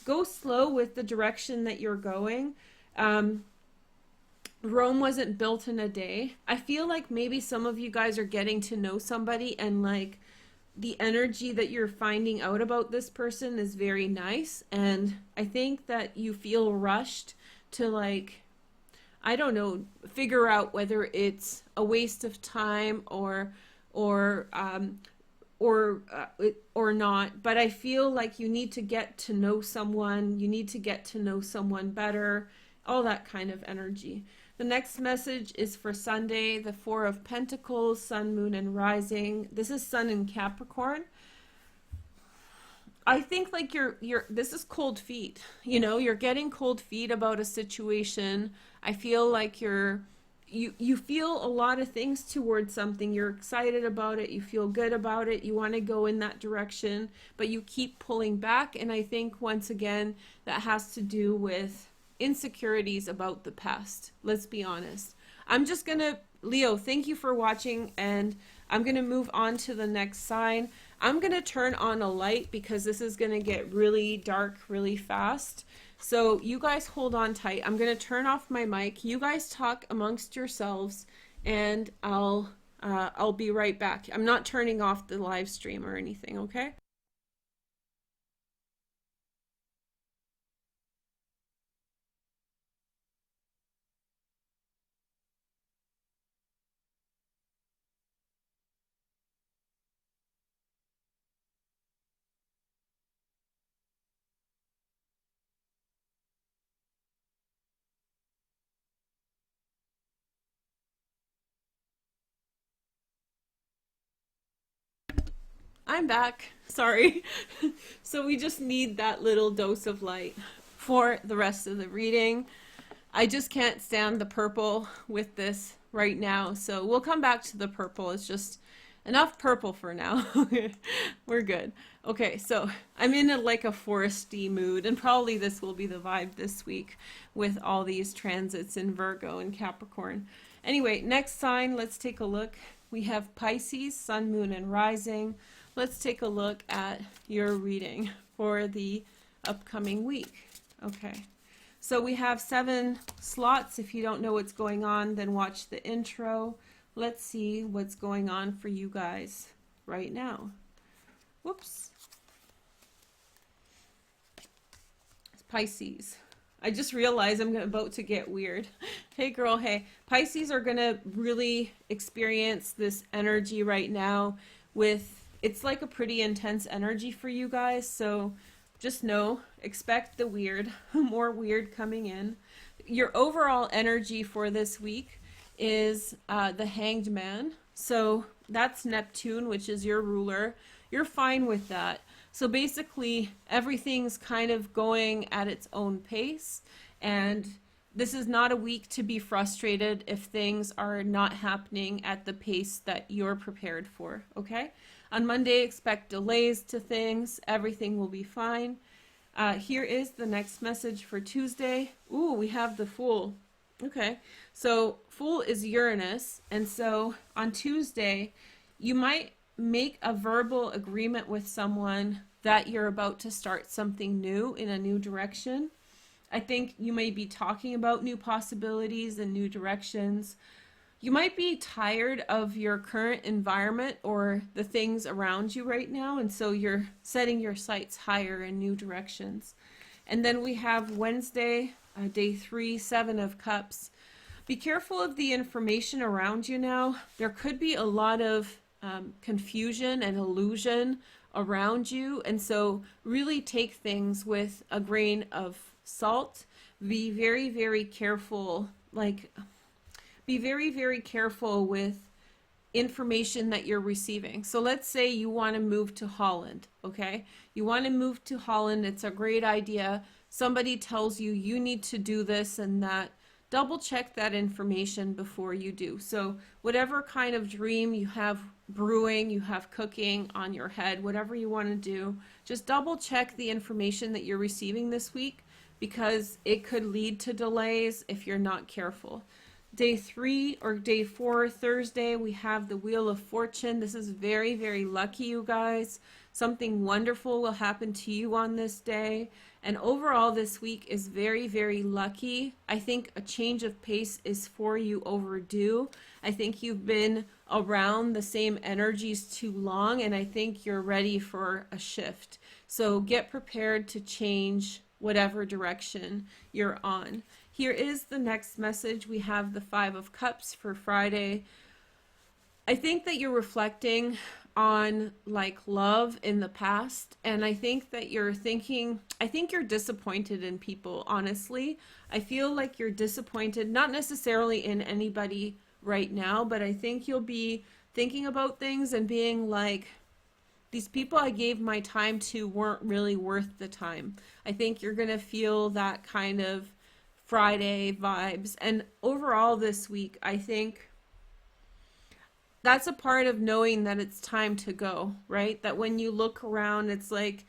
Go slow with the direction that you're going. Rome wasn't built in a day. I feel like maybe some of you guys are getting to know somebody, and like the energy that you're finding out about this person is very nice. And I think that you feel rushed to like, I don't know, figure out whether it's a waste of time or not. But I feel like you need to get to know someone. You need to get to know someone better. All that kind of energy. The next message is for Sunday, the Four of Pentacles, Sun, Moon, and Rising. This is Sun in Capricorn. I think like this is cold feet. You know, you're getting cold feet about a situation. I feel like you feel a lot of things towards something. You're excited about it. You feel good about it. You want to go in that direction, but you keep pulling back. And I think once again, that has to do with insecurities about the past. Let's be honest. I'm just gonna, Leo, thank you for watching, and I'm going to move on to the next sign. I'm going to turn on a light because this is going to get really dark really fast. So you guys hold on tight. I'm going to turn off my mic. You guys talk amongst yourselves, and I'll be right back. I'm not turning off the live stream or anything, okay? I'm back. Sorry. So we just need that little dose of light for the rest of the reading. I just can't stand the purple with this right now, so we'll come back to the purple. It's just enough purple for now. We're good. Okay, so I'm in like a foresty mood, and probably this will be the vibe this week with all these transits in Virgo and Capricorn. Anyway, next sign, let's take a look. We have Pisces, Sun, Moon, and Rising. Let's take a look at your reading for the upcoming week. Okay, so we have 7 slots. If you don't know what's going on, then watch the intro. Let's see what's going on for you guys right now. Whoops. It's Pisces. I just realized I'm about to get weird. Hey girl, hey. Pisces are going to really experience this energy right now with, it's like a pretty intense energy for you guys, so just know, expect the weird, more weird coming in. Your overall energy for this week is the Hanged Man. So that's Neptune, which is your ruler. You're fine with that. So basically, everything's kind of going at its own pace, and this is not a week to be frustrated if things are not happening at the pace that you're prepared for, okay? On Monday, expect delays to things. Everything will be fine. Here is the next message for Tuesday. Ooh, we have the Fool. Okay, so Fool is Uranus, and so on Tuesday, you might make a verbal agreement with someone that you're about to start something new in a new direction. I think you may be talking about new possibilities and new directions. You might be tired of your current environment or the things around you right now, and so you're setting your sights higher in new directions. And then we have Wednesday, day 3, 7 of Cups. Be careful of the information around you now. There could be a lot of confusion and illusion around you, and so really take things with a grain of salt. Be very, very careful, be very, very careful with information that you're receiving. So let's say you want to move to Holland, okay? You want to move to Holland. It's a great idea. Somebody tells you you need to do this and that. Double check that information before you do. So whatever kind of dream you have brewing, you have cooking on your head, whatever you want to do, just double check the information that you're receiving this week, because it could lead to delays if you're not careful. Day 3 or day 4, Thursday, we have the Wheel of Fortune. This is very, very lucky, you guys. Something wonderful will happen to you on this day. And overall, this week is very, very lucky. I think a change of pace is for you overdue. I think you've been around the same energies too long, and I think you're ready for a shift. So get prepared to change whatever direction you're on. Here is the next message. We have the 5 of Cups for Friday. I think that you're reflecting on love in the past, and I think that you're disappointed in people, honestly. I feel like you're disappointed, not necessarily in anybody right now, but I think you'll be thinking about things and being like, these people I gave my time to weren't really worth the time. I think you're going to feel that kind of Friday vibes. And overall this week, I think that's a part of knowing that it's time to go, right? That when you look around, it's like,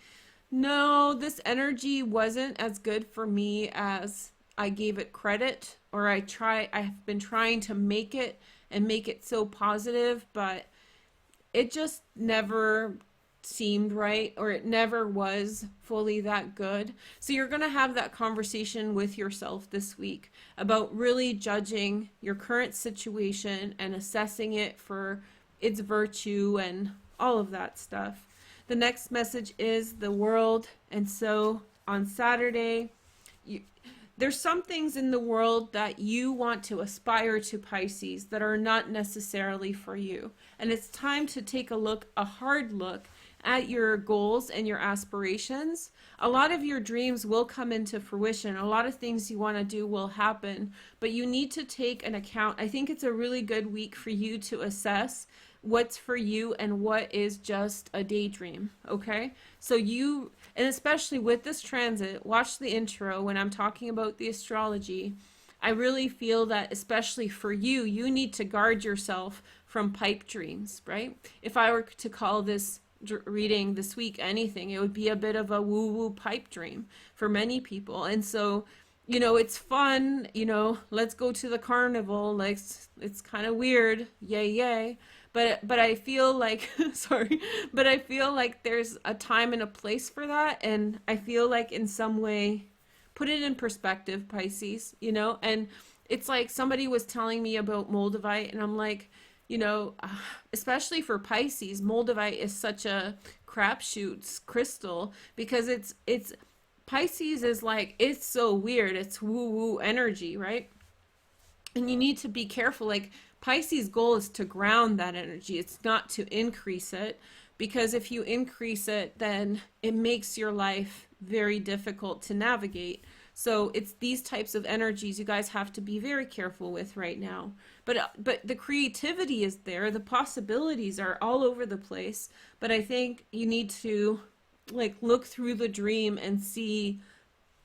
no, this energy wasn't as good for me as I gave it credit, or I've been trying to make it and make it so positive, but it just never seemed right, or it never was fully that good. So you're going to have that conversation with yourself this week about really judging your current situation and assessing it for its virtue and all of that stuff. The next message is the world. And so on Saturday, there's some things in the world that you want to aspire to, Pisces, that are not necessarily for you. And it's time to take a hard look at your goals and your aspirations. A lot of your dreams will come into fruition. A lot of things you want to do will happen, but you need to take an account. I think it's a really good week for you to assess what's for you and what is just a daydream, okay? So and especially with this transit, watch the intro when I'm talking about the astrology. I really feel that especially for you, you need to guard yourself from pipe dreams, right? If I were to call this reading this week anything, it would be a bit of a woo-woo pipe dream for many people. And so, it's fun, let's go to the carnival, like it's kind of weird, yay. But I feel like, sorry, but I feel like there's a time and a place for that. And I feel like in some way, put it in perspective, Pisces, and it's like somebody was telling me about Moldavite, and I'm like, especially for Pisces, Moldavite is such a crapshoot crystal, because it's Pisces is like, it's so weird. It's woo-woo energy, right? And you need to be careful. Like, Pisces' goal is to ground that energy. It's not to increase it, because if you increase it, then it makes your life very difficult to navigate. So it's these types of energies you guys have to be very careful with right now. But the creativity is there. The possibilities are all over the place. But I think you need to look through the dream and see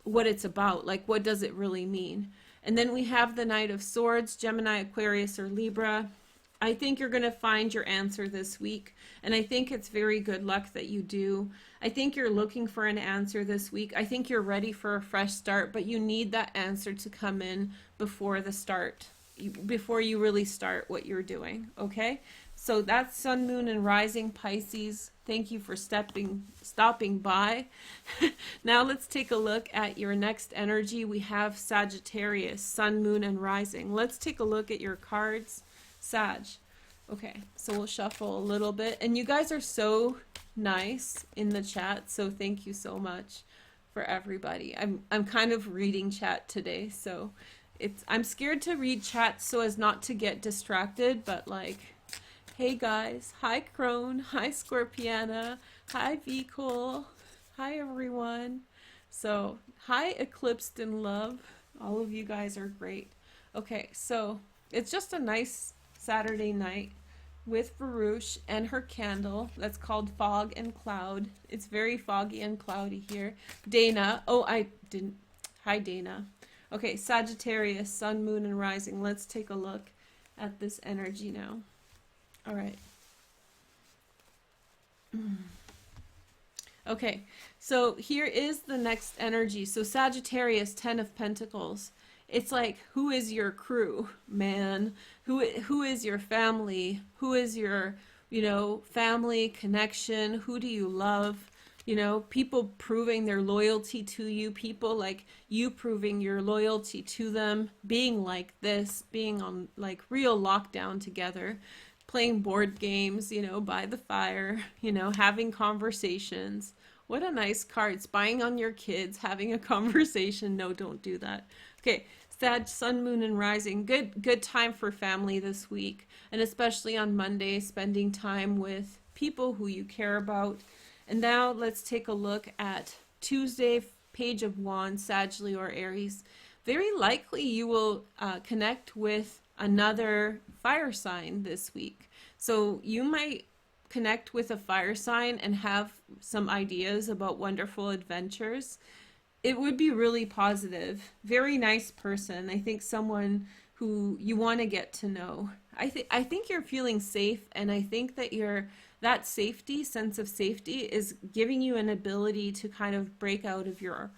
what it's about. Like, what does it really mean? And then we have the Knight of Swords, Gemini, Aquarius, or Libra. I think you're going to find your answer this week, and I think it's very good luck that you do. I think you're looking for an answer this week. I think you're ready for a fresh start, but you need that answer to come in before the start, before you really start what you're doing, okay? So that's Sun, Moon, and Rising, Pisces. Thank you for stopping by. Now let's take a look at your next energy. We have Sagittarius, Sun, Moon, and Rising. Let's take a look at your cards. Sag. Okay, so we'll shuffle a little bit. And you guys are so nice in the chat, so thank you so much for everybody. I'm kind of reading chat today, so I'm scared to read chat so as not to get distracted, but like, hey guys, hi Crone, hi Scorpiana, hi Vicol, hi everyone. So, hi Eclipsed in Love. All of you guys are great. Okay, so it's just a nice Saturday night with Veroosh and her candle that's called Fog and Cloud. It's very foggy and cloudy here. Dana, hi Dana. Okay, Sagittarius, Sun, Moon, and Rising. Let's take a look at this energy now. All right. Okay, so here is the next energy. So Sagittarius, 10 of Pentacles. It's like, who is your crew, man? Who is your family? Who is your, family connection? Who do you love? People proving their loyalty to you, people like you proving your loyalty to them, being like this, being on like real lockdown together, playing board games, by the fire, having conversations. What a nice card. Spying on your kids, having a conversation. No, don't do that. Okay, Sag, Sun, Moon, and Rising. Good time for family this week, and especially on Monday, spending time with people who you care about. And now let's take a look at Tuesday, Page of Wands, Sagittarius or Aries. Very likely you will connect with another fire sign this week. So you might connect with a fire sign and have some ideas about wonderful adventures. It would be really positive. Very nice person. I think someone who you want to get to know. I think you're feeling safe, and I think that that sense of safety is giving you an ability to kind of break out of your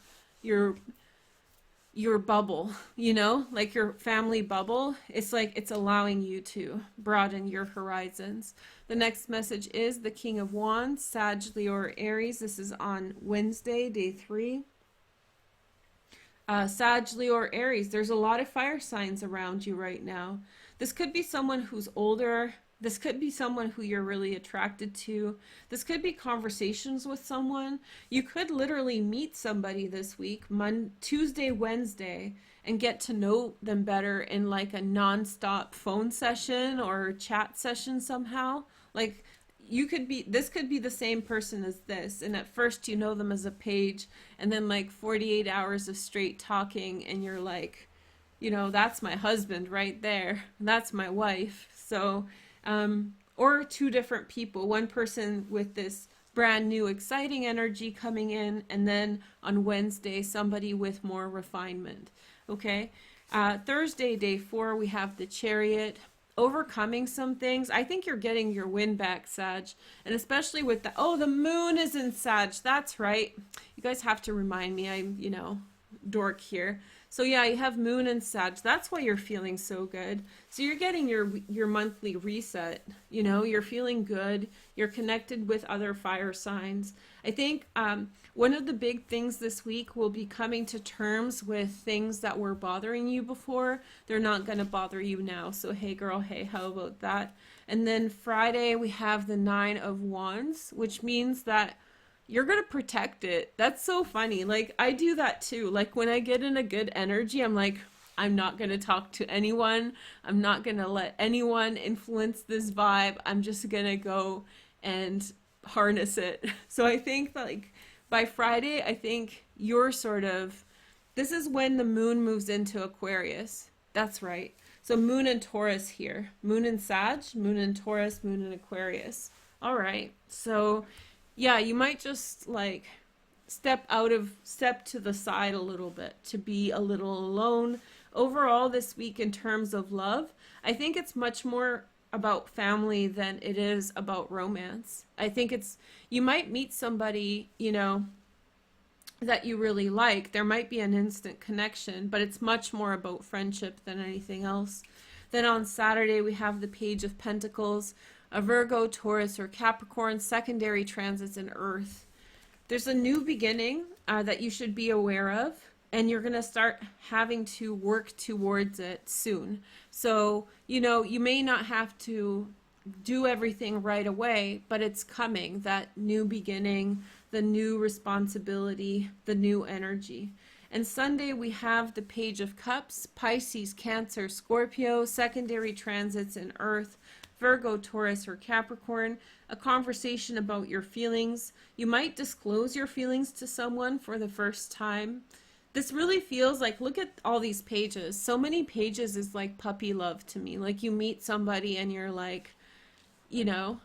your bubble, you know, like your family bubble. It's like it's allowing you to broaden your horizons. The next message is the King of Wands, Sag, Leo, or Aries. This is on Wednesday, day 3. Sag, Leo, or Aries, there's a lot of fire signs around you right now. This could be someone who's older. This could be someone who you're really attracted to. This could be conversations with someone. You could literally meet somebody this week, Tuesday, Wednesday, and get to know them better in like a non-stop phone session or chat session somehow. Like this could be the same person as this, and at first you know them as a page, and then like 48 hours of straight talking and you're like, you know, that's my husband right there, that's my wife. So or two different people, one person with this brand new exciting energy coming in, and then on Wednesday somebody with more refinement. Okay, Thursday, day 4, we have the Chariot. Overcoming some things. I think you're getting your win back, Sag. And especially with the moon is in Sag. That's right. You guys have to remind me. I'm, you know, dork here. So yeah, you have moon and Sag. That's why you're feeling so good. So you're getting your monthly reset. You know, you're feeling good. You're connected with other fire signs. I think one of the big things this week will be coming to terms with things that were bothering you before. They're not going to bother you now. So hey girl, hey, how about that? And then Friday we have the 9 of Wands, which means that you're going to protect it. That's so funny. Like I do that too. Like when I get in a good energy, I'm like, I'm not going to talk to anyone. I'm not going to let anyone influence this vibe. I'm just going to go and harness it. So I think that like by Friday, I think you're this is when the moon moves into Aquarius. That's right. So moon and Taurus here. Moon in Sag, moon in Taurus, moon in Aquarius. All right. So yeah, you might just like step to the side a little bit to be a little alone. Overall this week in terms of love, I think it's much more about family than it is about romance. I think you might meet somebody, you know, that you really like. There might be an instant connection, but it's much more about friendship than anything else. Then on Saturday, we have the Page of Pentacles, a Virgo, Taurus, or Capricorn, secondary transits in Earth. There's a new beginning that you should be aware of, and you're going to start having to work towards it soon. So, you know, you may not have to do everything right away, but it's coming, that new beginning, the new responsibility, the new energy. And Sunday we have the Page of Cups, Pisces, Cancer, Scorpio, secondary transits in Earth, Virgo, Taurus, or Capricorn, a conversation about your feelings. You might disclose your feelings to someone for the first time. This really feels like, look at all these pages. So many pages is like puppy love to me. Like you meet somebody and you're like, you know,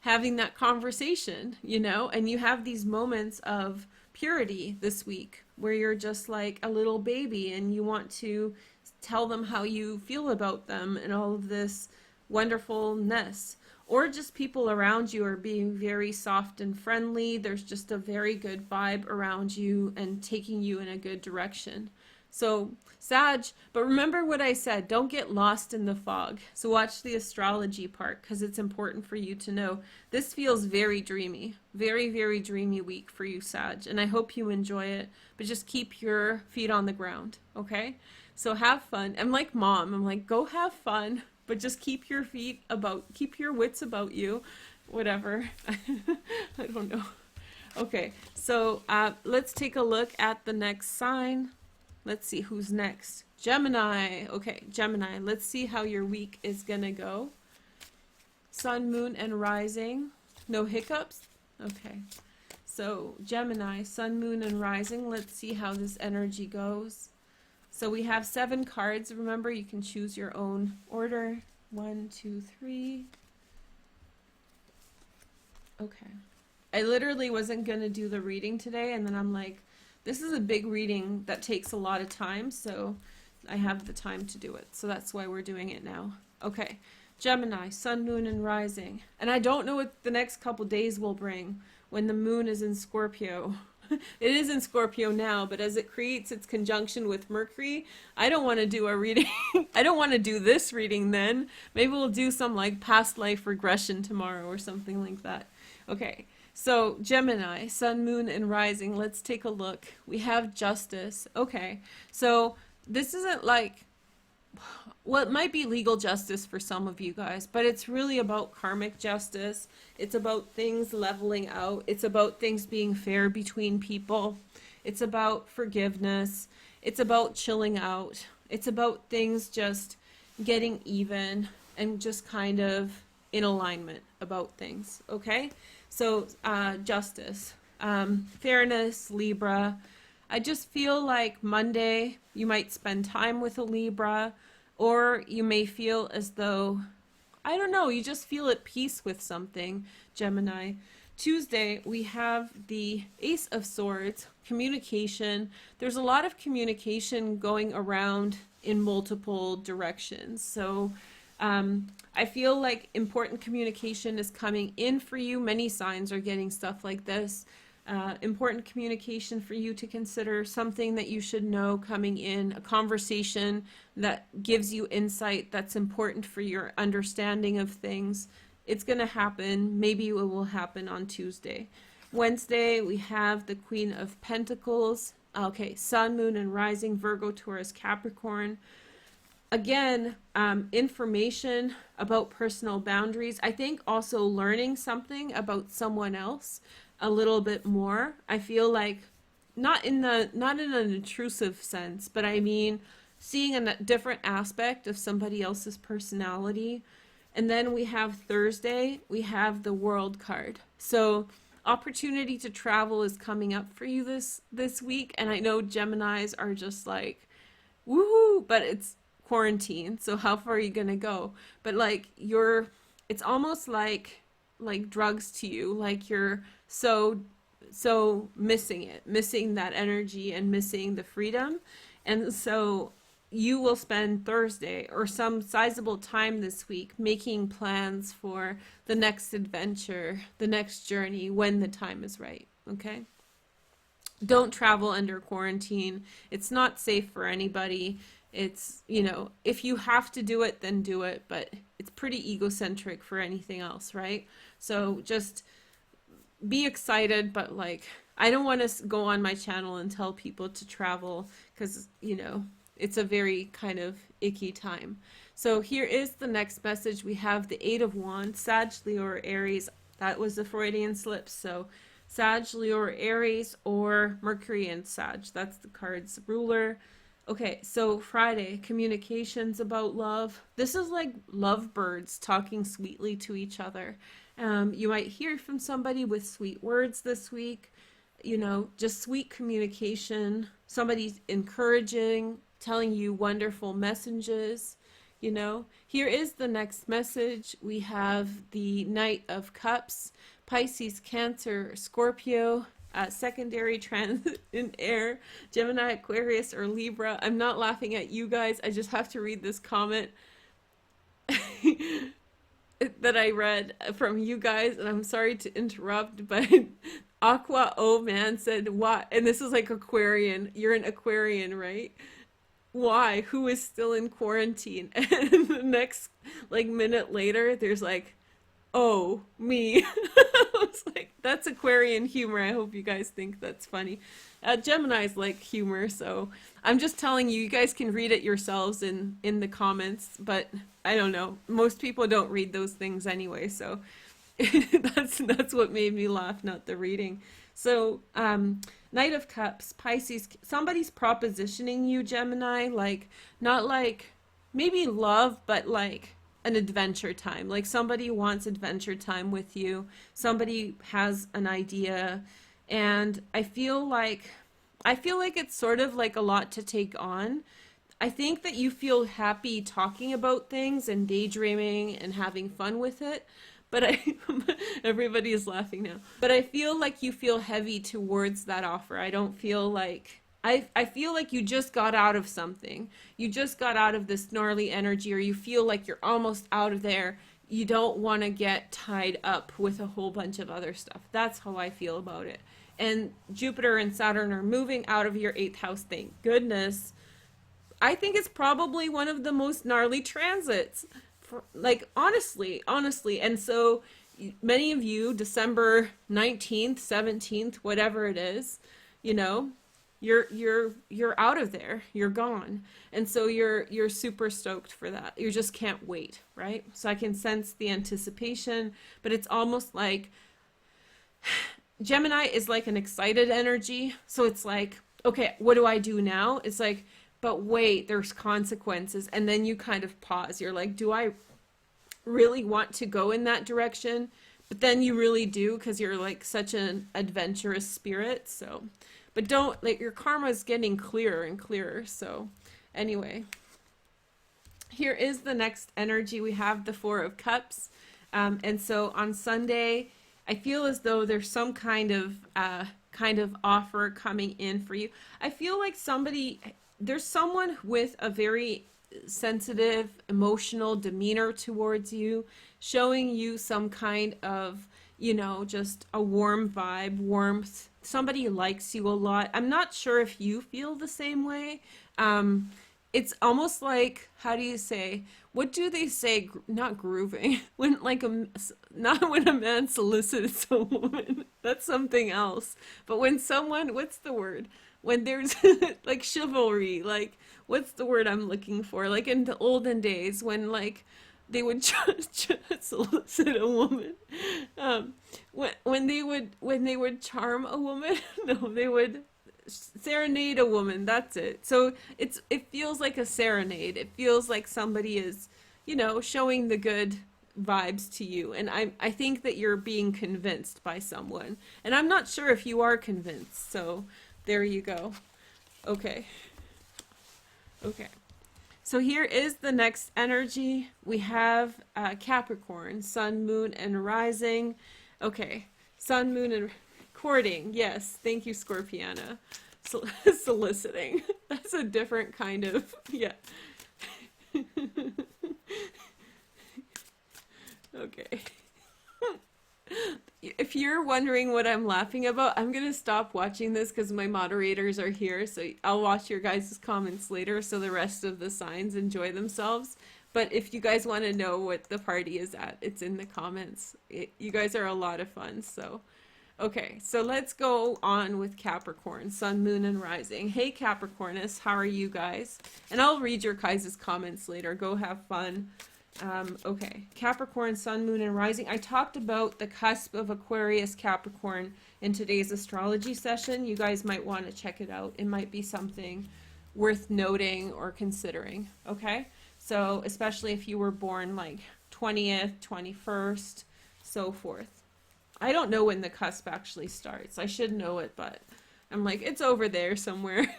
having that conversation, you know, and you have these moments of purity this week where you're just like a little baby and you want to tell them how you feel about them and all of this wonderfulness. Or just people around you are being very soft and friendly. There's just a very good vibe around you and taking you in a good direction. So Sag, but remember what I said, don't get lost in the fog. So watch the astrology part because it's important for you to know. This feels very dreamy, very, very dreamy week for you, Sag. And I hope you enjoy it, but just keep your feet on the ground, okay? So have fun. I'm like mom, I'm like, go have fun, but just keep your wits about you, whatever. I don't know. Okay, so let's take a look at the next sign. Let's see who's next. Gemini. Okay, Gemini. Let's see how your week is going to go. Sun, moon, and rising. No hiccups? Okay. So Gemini, sun, moon, and rising. Let's see how this energy goes. So we have 7 cards. Remember, you can choose your own order. 1, 2, 3. Okay. I literally wasn't going to do the reading today, and then I'm like, this is a big reading that takes a lot of time, so I have the time to do it. So that's why we're doing it now. Okay, Gemini, sun, moon, and rising. And I don't know what the next couple days will bring when the moon is in Scorpio. It is in Scorpio now, but as it creates its conjunction with Mercury, I don't want to do a reading. I don't want to do this reading then. Maybe we'll do some like past life regression tomorrow or something like that. Okay, so Gemini, Sun, Moon, and Rising. Let's take a look. We have Justice. Okay, so this isn't like, well, it might be legal justice for some of you guys, but it's really about karmic justice. It's about things leveling out. It's about things being fair between people. It's about forgiveness. It's about chilling out. It's about things just getting even and just kind of in alignment about things, okay? So, justice, fairness, Libra. I just feel like Monday you might spend time with a Libra, or you may feel as though, I don't know, you just feel at peace with something, Gemini. Tuesday, we have the Ace of Swords, communication. There's a lot of communication going around in multiple directions. So I feel like important communication is coming in for you. Many signs are getting stuff like this. Important communication for you to consider, something that you should know coming in, a conversation that gives you insight that's important for your understanding of things. It's going to happen. Maybe it will happen on Tuesday. Wednesday, we have the Queen of Pentacles. Okay, Sun, Moon, and Rising, Virgo, Taurus, Capricorn. Again, information about personal boundaries. I think also learning something about someone else a little bit more. I feel like not in an intrusive sense, but I mean seeing a different aspect of somebody else's personality. And then we have Thursday, we have the World card. So opportunity to travel is coming up for you this week, and I know Geminis are just like woohoo, but it's quarantine, so how far are you gonna go? But like it's almost like drugs to you, like you're so missing that energy and missing the freedom. And so you will spend Thursday or some sizable time this week making plans for the next adventure, the next journey, when the time is right. Okay, don't travel under quarantine. It's not safe for anybody. It's, if you have to do it, then do it, but it's pretty egocentric for anything else, right? So just be excited, but like, I don't want to go on my channel and tell people to travel because, it's a very kind of icky time. So here is the next message. We have the Eight of Wands, Sag, Leo, or Aries. That was the Freudian slip. So Sag, Leo, or Aries, or Mercury and Sag. That's the card's ruler. Okay, so Friday, communications about love. This is like lovebirds talking sweetly to each other. You might hear from somebody with sweet words this week, just sweet communication. Somebody's encouraging, telling you wonderful messages, Here is the next message. We have the Knight of Cups, Pisces, Cancer, Scorpio, secondary transit in air, Gemini, Aquarius, or Libra. I'm not laughing at you guys. I just have to read this comment that I read from you guys, and I'm sorry to interrupt, but Aqua Oh Man said, "What?" And this is like Aquarian. You're an Aquarian, right? Why? Who is still in quarantine? And the next minute later, there's like, "Oh, me." I was like, that's Aquarian humor. I hope you guys think that's funny. Gemini's like humor, so I'm just telling you, you guys can read it yourselves in the comments, but I don't know. Most people don't read those things anyway, so that's what made me laugh, not the reading. So, Knight of Cups, Pisces, somebody's propositioning you, Gemini, not maybe love, but an adventure time. Like somebody wants adventure time with you. Somebody has an idea, and I feel like it's sort of like a lot to take on. I think that you feel happy talking about things and daydreaming and having fun with it, but everybody is laughing now. But I feel like you feel heavy towards that offer. I don't feel like I feel like you just got out of something. You just got out of this gnarly energy, or you feel like you're almost out of there. you don't want to get tied up with a whole bunch of other stuff. That's how I feel about it. And Jupiter and Saturn are moving out of your 8th house, thank goodness. I think it's probably one of the most gnarly transits. Like, honestly. And so many of you, December 19th, 17th, whatever it is, you know, you're out of there. You're gone. And so you're super stoked for that. You just can't wait, right? So I can sense the anticipation, but it's almost like Gemini is like an excited energy. So it's like, okay, what do I do now? It's like, but wait, there's consequences. And then you kind of pause. You're like, do I really want to go in that direction? But then you really do, because you're like such an adventurous spirit. So, but don't, like, your karma is getting clearer and clearer. So anyway, here is the next energy. We have the 4 of Cups. And so on Sunday, I feel as though there's some kind of offer coming in for you. I feel like there's someone with a very sensitive, emotional demeanor towards you, showing you some kind of, you know, just a warm vibe, warmth. Somebody likes you a lot. I'm not sure if you feel the same way. It's almost like, how do you say, what do they say? Not grooving. When like not when a man solicits a woman. That's something else. But when someone, what's the word? When there's like chivalry, like, what's the word I'm looking for? Like in the olden days when like they would solicit a woman. When they would charm a woman, no, they would serenade a woman. That's it. So it feels like a serenade. It feels like somebody is, you know, showing the good vibes to you. And I think that you're being convinced by someone. And I'm not sure if you are convinced. So there you go. Okay. So here is the next energy. We have Capricorn, Sun, Moon, and Rising. Okay. Sun, Moon, and courting. Yes. Thank you, Scorpiana. Soliciting. That's a different kind of, yeah. Okay. If you're wondering what I'm laughing about, I'm going to stop watching this because my moderators are here. So I'll watch your guys' comments later so the rest of the signs enjoy themselves. But if you guys want to know what the party is at, it's in the comments. You guys are a lot of fun. So, okay. So let's go on with Capricorn, Sun, Moon, and Rising. Hey, Capricornus, how are you guys? And I'll read your guys' comments later. Go have fun. Okay, Capricorn, Sun, Moon, and Rising. I talked about the cusp of Aquarius, Capricorn in today's astrology session. You guys might want to check it out. It might be something worth noting or considering, okay? So, especially if you were born like 20th, 21st, so forth. I don't know when the cusp actually starts. I should know it, but I'm like, it's over there somewhere.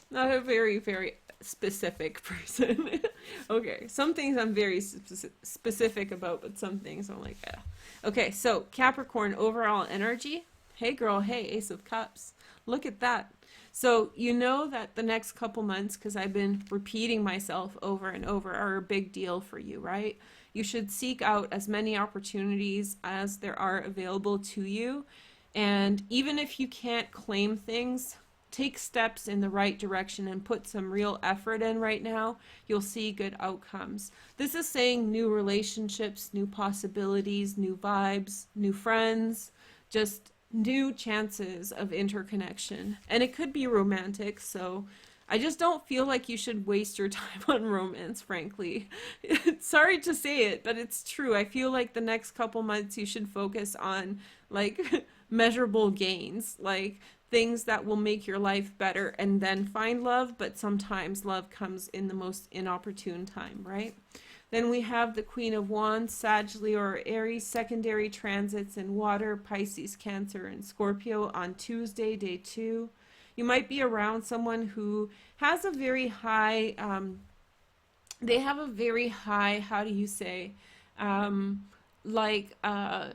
Not a very, very specific person. Okay, some things I'm very specific about, but some things I'm like, eh. Okay, so Capricorn overall energy. Hey girl, hey, Ace of Cups. Look at that. So you know that the next couple months, because I've been repeating myself over and over, are a big deal for you, right? You should seek out as many opportunities as there are available to you. And even if you can't claim things, take steps in the right direction and put some real effort in right now. You'll see good outcomes. This is saying new relationships, new possibilities, new vibes, new friends, just new chances of interconnection. And it could be romantic, so I just don't feel like you should waste your time on romance, frankly. Sorry to say it, but it's true. I feel like the next couple months you should focus on like measurable gains, like things that will make your life better, and then find love. But sometimes love comes in the most inopportune time, right? Then we have the Queen of Wands, Sagittarius or Aries, secondary transits in water, Pisces, Cancer, and Scorpio on Tuesday, day 2. You might be around someone who has a very high, they have a very high, how do you say, like, how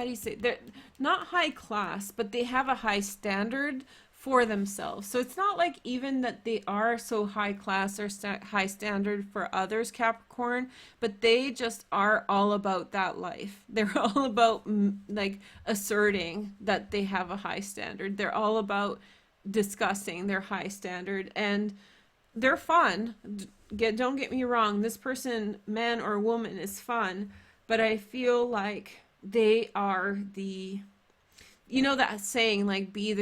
do you say, they're not high class, but they have a high standard for themselves. So it's not like even that they are so high class or high standard for others, Capricorn, but they just are all about that life. They're all about like asserting that they have a high standard. They're all about discussing their high standard, and they're fun. Don't get me wrong, this person, man or woman, is fun, but I feel like they are the, you know that saying, like, be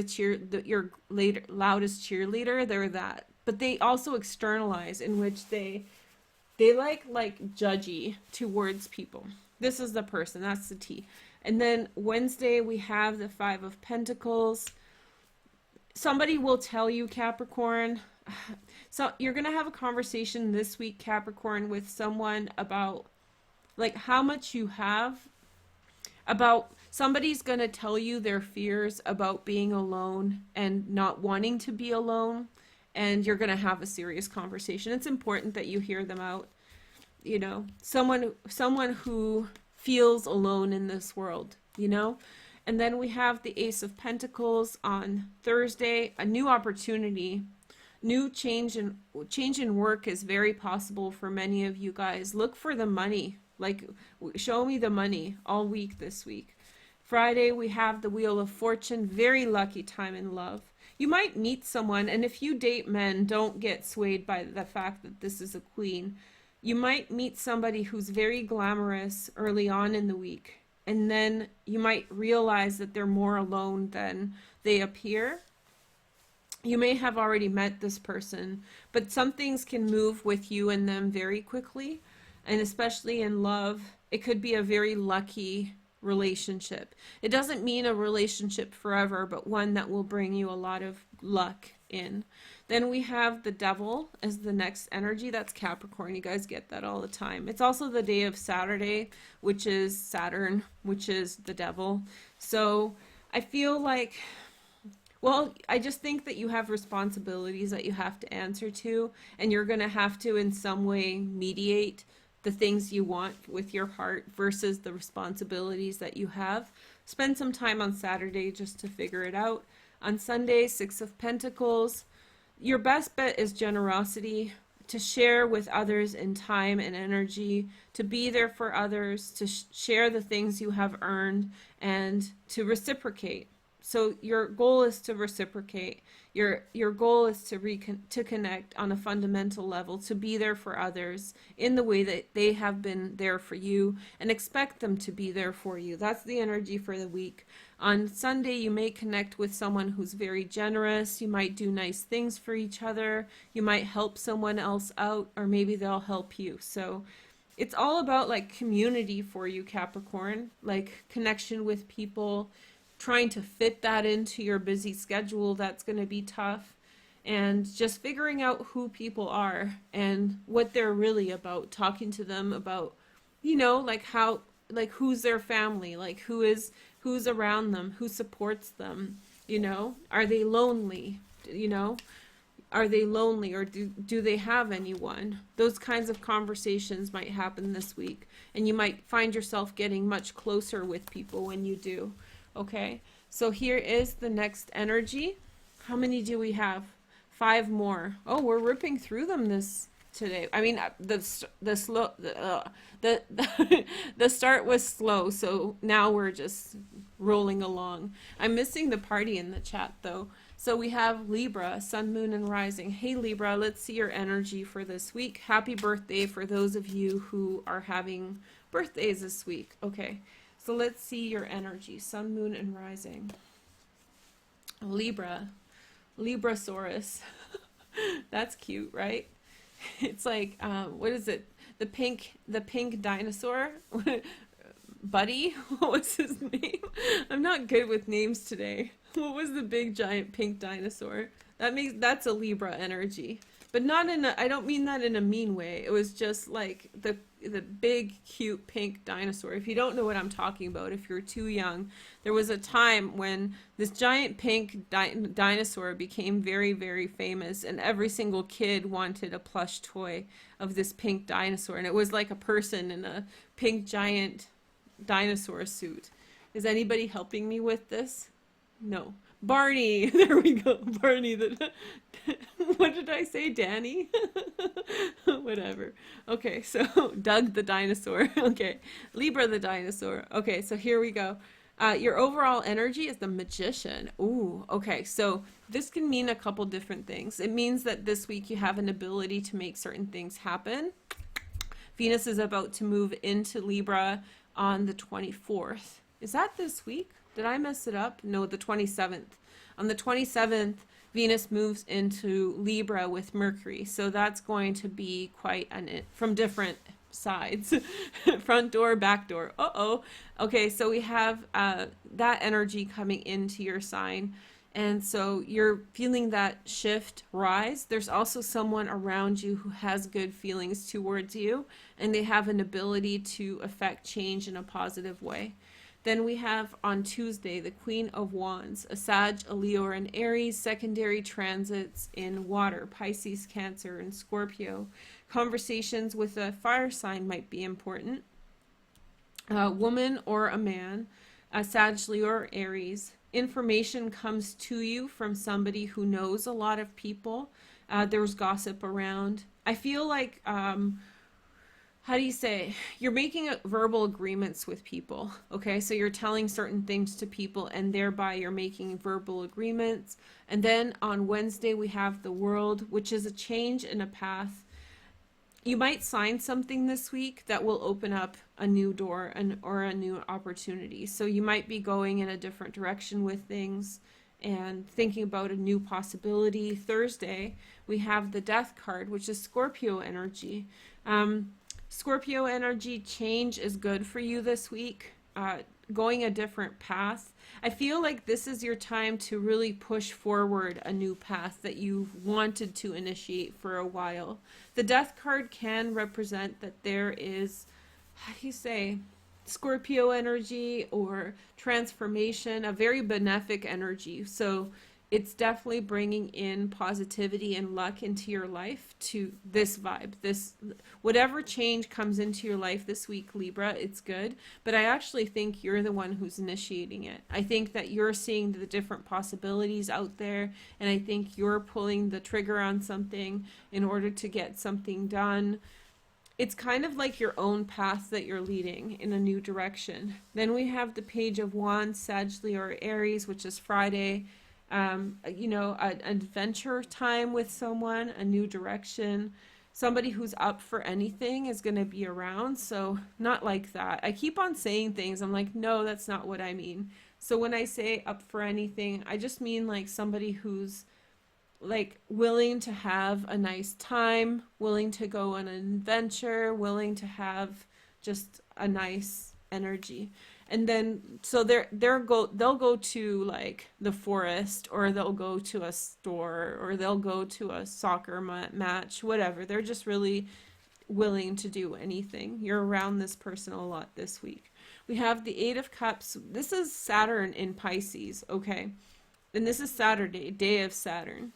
your loudest cheerleader. They're that, but they also externalize, in which they like judgy towards people. This is the person, that's the T. And then Wednesday we have the Five of Pentacles. Somebody will tell you, Capricorn, so you're gonna have a conversation this week, Capricorn, with someone about like how much you have, about somebody's going to tell you their fears about being alone and not wanting to be alone, and you're going to have a serious conversation. It's important that you hear them out. You know, someone who feels alone in this world, you know. And then we have the Ace of Pentacles on Thursday, a new opportunity. New change in work is very possible for many of you guys. Look for the money. Like, show me the money all week this week. Friday, we have the Wheel of Fortune. Very lucky time in love. You might meet someone, and if you date men, don't get swayed by the fact that this is a queen. You might meet somebody who's very glamorous early on in the week, and then you might realize that they're more alone than they appear. You may have already met this person, but some things can move with you and them very quickly. And especially in love, it could be a very lucky relationship. It doesn't mean a relationship forever, but one that will bring you a lot of luck in. Then we have the Devil as the next energy. That's Capricorn. You guys get that all the time. It's also the day of Saturday, which is Saturn, which is the Devil. So I feel like, well, I just think that you have responsibilities that you have to answer to, and you're going to have to in some way mediate the things you want with your heart versus the responsibilities that you have. Spend some time on Saturday just to figure it out. On Sunday, Six of Pentacles. Your best bet is generosity, to share with others in time and energy, to be there for others, to share the things you have earned, and to reciprocate. So your goal is to reciprocate. Your goal is to connect on a fundamental level, to be there for others in the way that they have been there for you, and expect them to be there for you. That's the energy for the week. On Sunday, you may connect with someone who's very generous. You might do nice things for each other. You might help someone else out, or maybe they'll help you. So it's all about like community for you, Capricorn, like connection with people. Trying to fit that into your busy schedule, that's going to be tough. And just figuring out who people are and what they're really about, talking to them about, you know, like how, like who's their family, like who's around them, who supports them, you know, are they lonely, you know, are they lonely, or do they have anyone? Those kinds of conversations might happen this week, and you might find yourself getting much closer with people when you do. Okay, so here is the next energy. How many do we have? 5 more. Oh, we're ripping through them today. I mean, the start was slow, so now we're just rolling along. I'm missing the party in the chat though. So we have Libra, Sun, Moon, and Rising. Hey Libra, let's see your energy for this week. Happy birthday for those of you who are having birthdays this week. Okay. So let's see your energy, Sun, Moon, and Rising. Libra, Librasaurus. That's cute, right? It's like, what is it? The pink dinosaur? Buddy? What was his name? I'm not good with names today. What was the big giant pink dinosaur? That's a Libra energy. But not in a, I don't mean that in a mean way. It was just like the big, cute pink dinosaur. If you don't know what I'm talking about, if you're too young, there was a time when this giant pink dinosaur became very, very famous, and every single kid wanted a plush toy of this pink dinosaur. And it was like a person in a pink giant dinosaur suit. Is anybody helping me with this? No. Barney. There we go. Barney. What did I say? Danny? Whatever. Okay, so Doug the dinosaur. Okay. Libra the dinosaur. Okay, so here we go. Your overall energy is the Magician. Ooh, okay. So this can mean a couple different things. It means that this week you have an ability to make certain things happen. Venus is about to move into Libra on the 24th. Is that this week? Did I mess it up? No, the 27th. On the 27th, Venus moves into Libra with Mercury. So that's going to be quite from different sides. Front door, back door. Uh-oh. Okay, so we have that energy coming into your sign. And so you're feeling that shift rise. There's also someone around you who has good feelings towards you, and they have an ability to affect change in a positive way. Then we have on Tuesday, the Queen of Wands, a Sag, a Leo, or an Aries, secondary transits in water, Pisces, Cancer, and Scorpio. Conversations with a fire sign might be important. A woman or a man, a Sag, Leo, or Aries. Information comes to you from somebody who knows a lot of people. There's gossip around. I feel like, how do you say, you're making verbal agreements with people, okay? So you're telling certain things to people, and thereby you're making verbal agreements. And then on Wednesday, we have the World, which is a change in a path. You might sign something this week that will open up a new door or a new opportunity. So you might be going in a different direction with things and thinking about a new possibility. Thursday, we have the Death card, which is Scorpio energy. Scorpio energy, change is good for you this week. Going a different path. I feel like this is your time to really push forward a new path that you've wanted to initiate for a while. The Death card can represent that there is, how do you say, Scorpio energy or transformation, a very benefic energy. So it's definitely bringing in positivity and luck into your life, to this vibe. This, whatever change comes into your life this week, Libra, it's good. But I actually think you're the one who's initiating it. I think that you're seeing the different possibilities out there, and I think you're pulling the trigger on something in order to get something done. It's kind of like your own path that you're leading in a new direction. Then we have the Page of Wands, Sag, Leo, or Aries, which is Friday. You know, an adventure time with someone, a new direction. Somebody who's up for anything is going to be around. So not like that. I keep on saying things. I'm like, no, that's not what I mean. So when I say up for anything, I just mean like somebody who's like willing to have a nice time, willing to go on an adventure, willing to have just a nice energy. And then so they'll go to like the forest, or they'll go to a store, or they'll go to a soccer match, whatever. They're just really willing to do anything. You're around this person a lot this week. We have the Eight of Cups. This is Saturn in Pisces, okay? And this is Saturday, day of Saturn.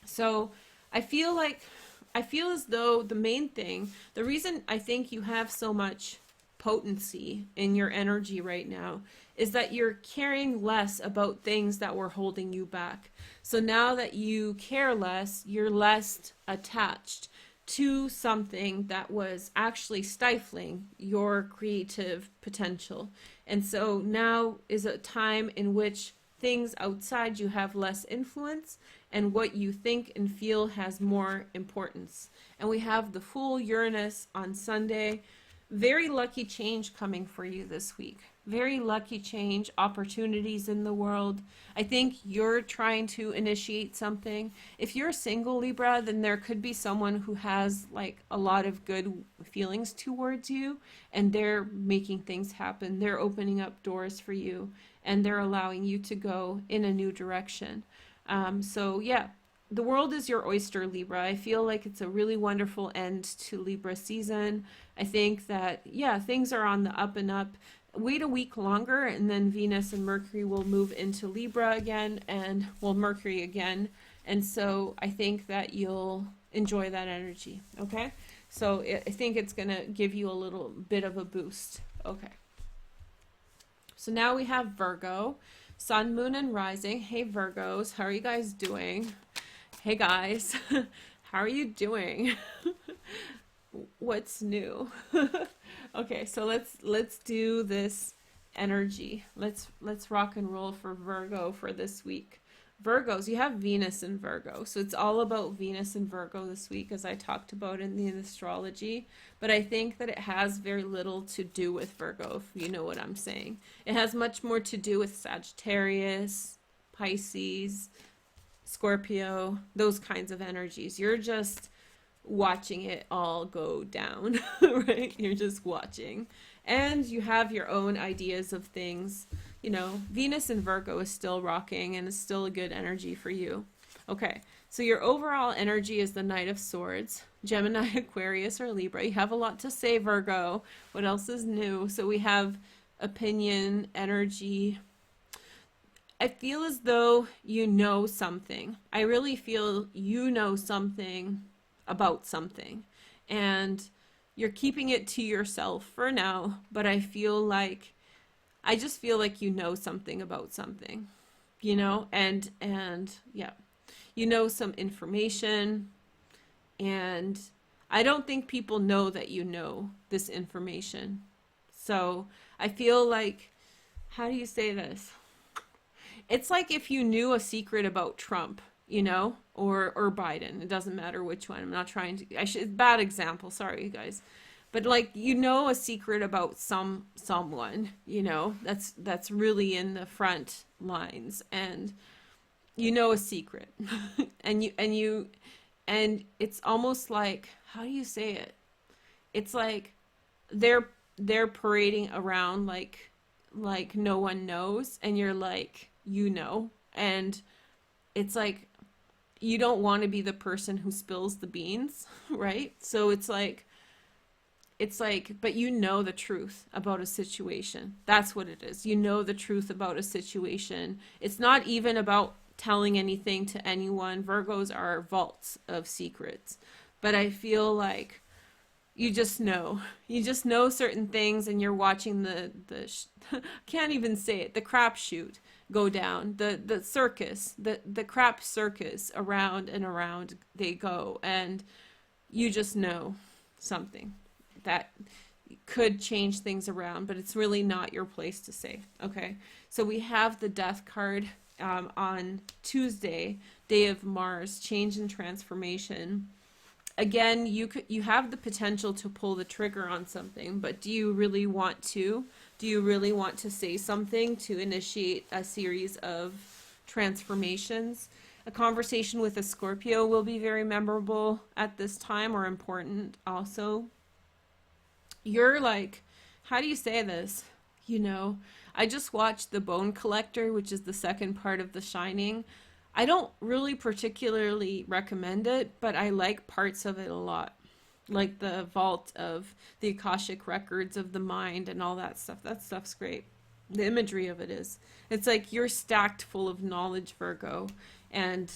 So I feel as though the main thing, the reason I think you have so much potency in your energy right now is that you're caring less about things that were holding you back. So now that you care less, you're less attached to something that was actually stifling your creative potential. And so now is a time in which things outside you have less influence, and what you think and feel has more importance. And we have the full Uranus on Sunday. Very lucky change coming for you this week. Very lucky change, opportunities in the world. I think you're trying to initiate something. If you're single, Libra, then there could be someone who has like a lot of good feelings towards you, and they're making things happen. They're opening up doors for you, and they're allowing you to go in a new direction. So yeah, the world is your oyster, Libra. I feel like it's a really wonderful end to Libra season. I think that, yeah, things are on the up and up. Wait a week longer, and then Venus and Mercury will move into Libra again, and well, Mercury again. And so I think that you'll enjoy that energy, okay? So I think it's going to give you a little bit of a boost. Okay. So now we have Virgo. Sun, moon, and rising. Hey, Virgos. How are you guys doing? Hey, guys. How are you doing? What's new? Okay, so let's do this energy. Let's rock and roll for Virgo for this week. Virgos, you have Venus in Virgo, so it's all about Venus and Virgo this week, as I talked about in the astrology. But I think that it has very little to do with Virgo, if you know what I'm saying. It has much more to do with Sagittarius, Pisces, Scorpio, those kinds of energies. You're just watching it all go down, right? You're just watching. And you have your own ideas of things. You know, Venus in Virgo is still rocking and is still a good energy for you. Okay, so your overall energy is the Knight of Swords, Gemini, Aquarius, or Libra. You have a lot to say, Virgo. What else is new? So we have opinion, energy. I feel as though you know something. I really feel you know something about something. And you're keeping it to yourself for now, but I just feel like you know something about something, you know, and yeah, you know some information, and I don't think people know that you know this information. So I feel like, how do you say this? It's like if you knew a secret about Trump, you know, or Biden. It doesn't matter which one. I'm not trying to, bad example, sorry you guys. But like, you know, a secret about someone, you know, that's really in the front lines, and you know a secret. and it's almost like, how do you say it? It's like they're parading around like no one knows, and you're like, you know, and it's like you don't want to be the person who spills the beans, right? So it's like, but you know the truth about a situation. That's what it is. You know the truth about a situation. It's not even about telling anything to anyone. Virgos are vaults of secrets. But I feel like you just know. You just know certain things, and you're watching the can't even say it, the crapshoot go down, the circus, the crap circus, around and around they go, and you just know something that could change things around, but it's really not your place to say. Okay, so we have the Death card on Tuesday, day of Mars, change and transformation. Again, you have the potential to pull the trigger on something, but do you really want to? Do you really want to say something to initiate a series of transformations? A conversation with a Scorpio will be very memorable at this time, or important also. You're like, how do you say this? You know, I just watched The Bone Collector, which is the second part of The Shining. I don't really particularly recommend it, but I like parts of it a lot. Like the vault of the Akashic records of the mind and all that stuff. That stuff's great. The imagery of it is. It's like you're stacked full of knowledge, Virgo. And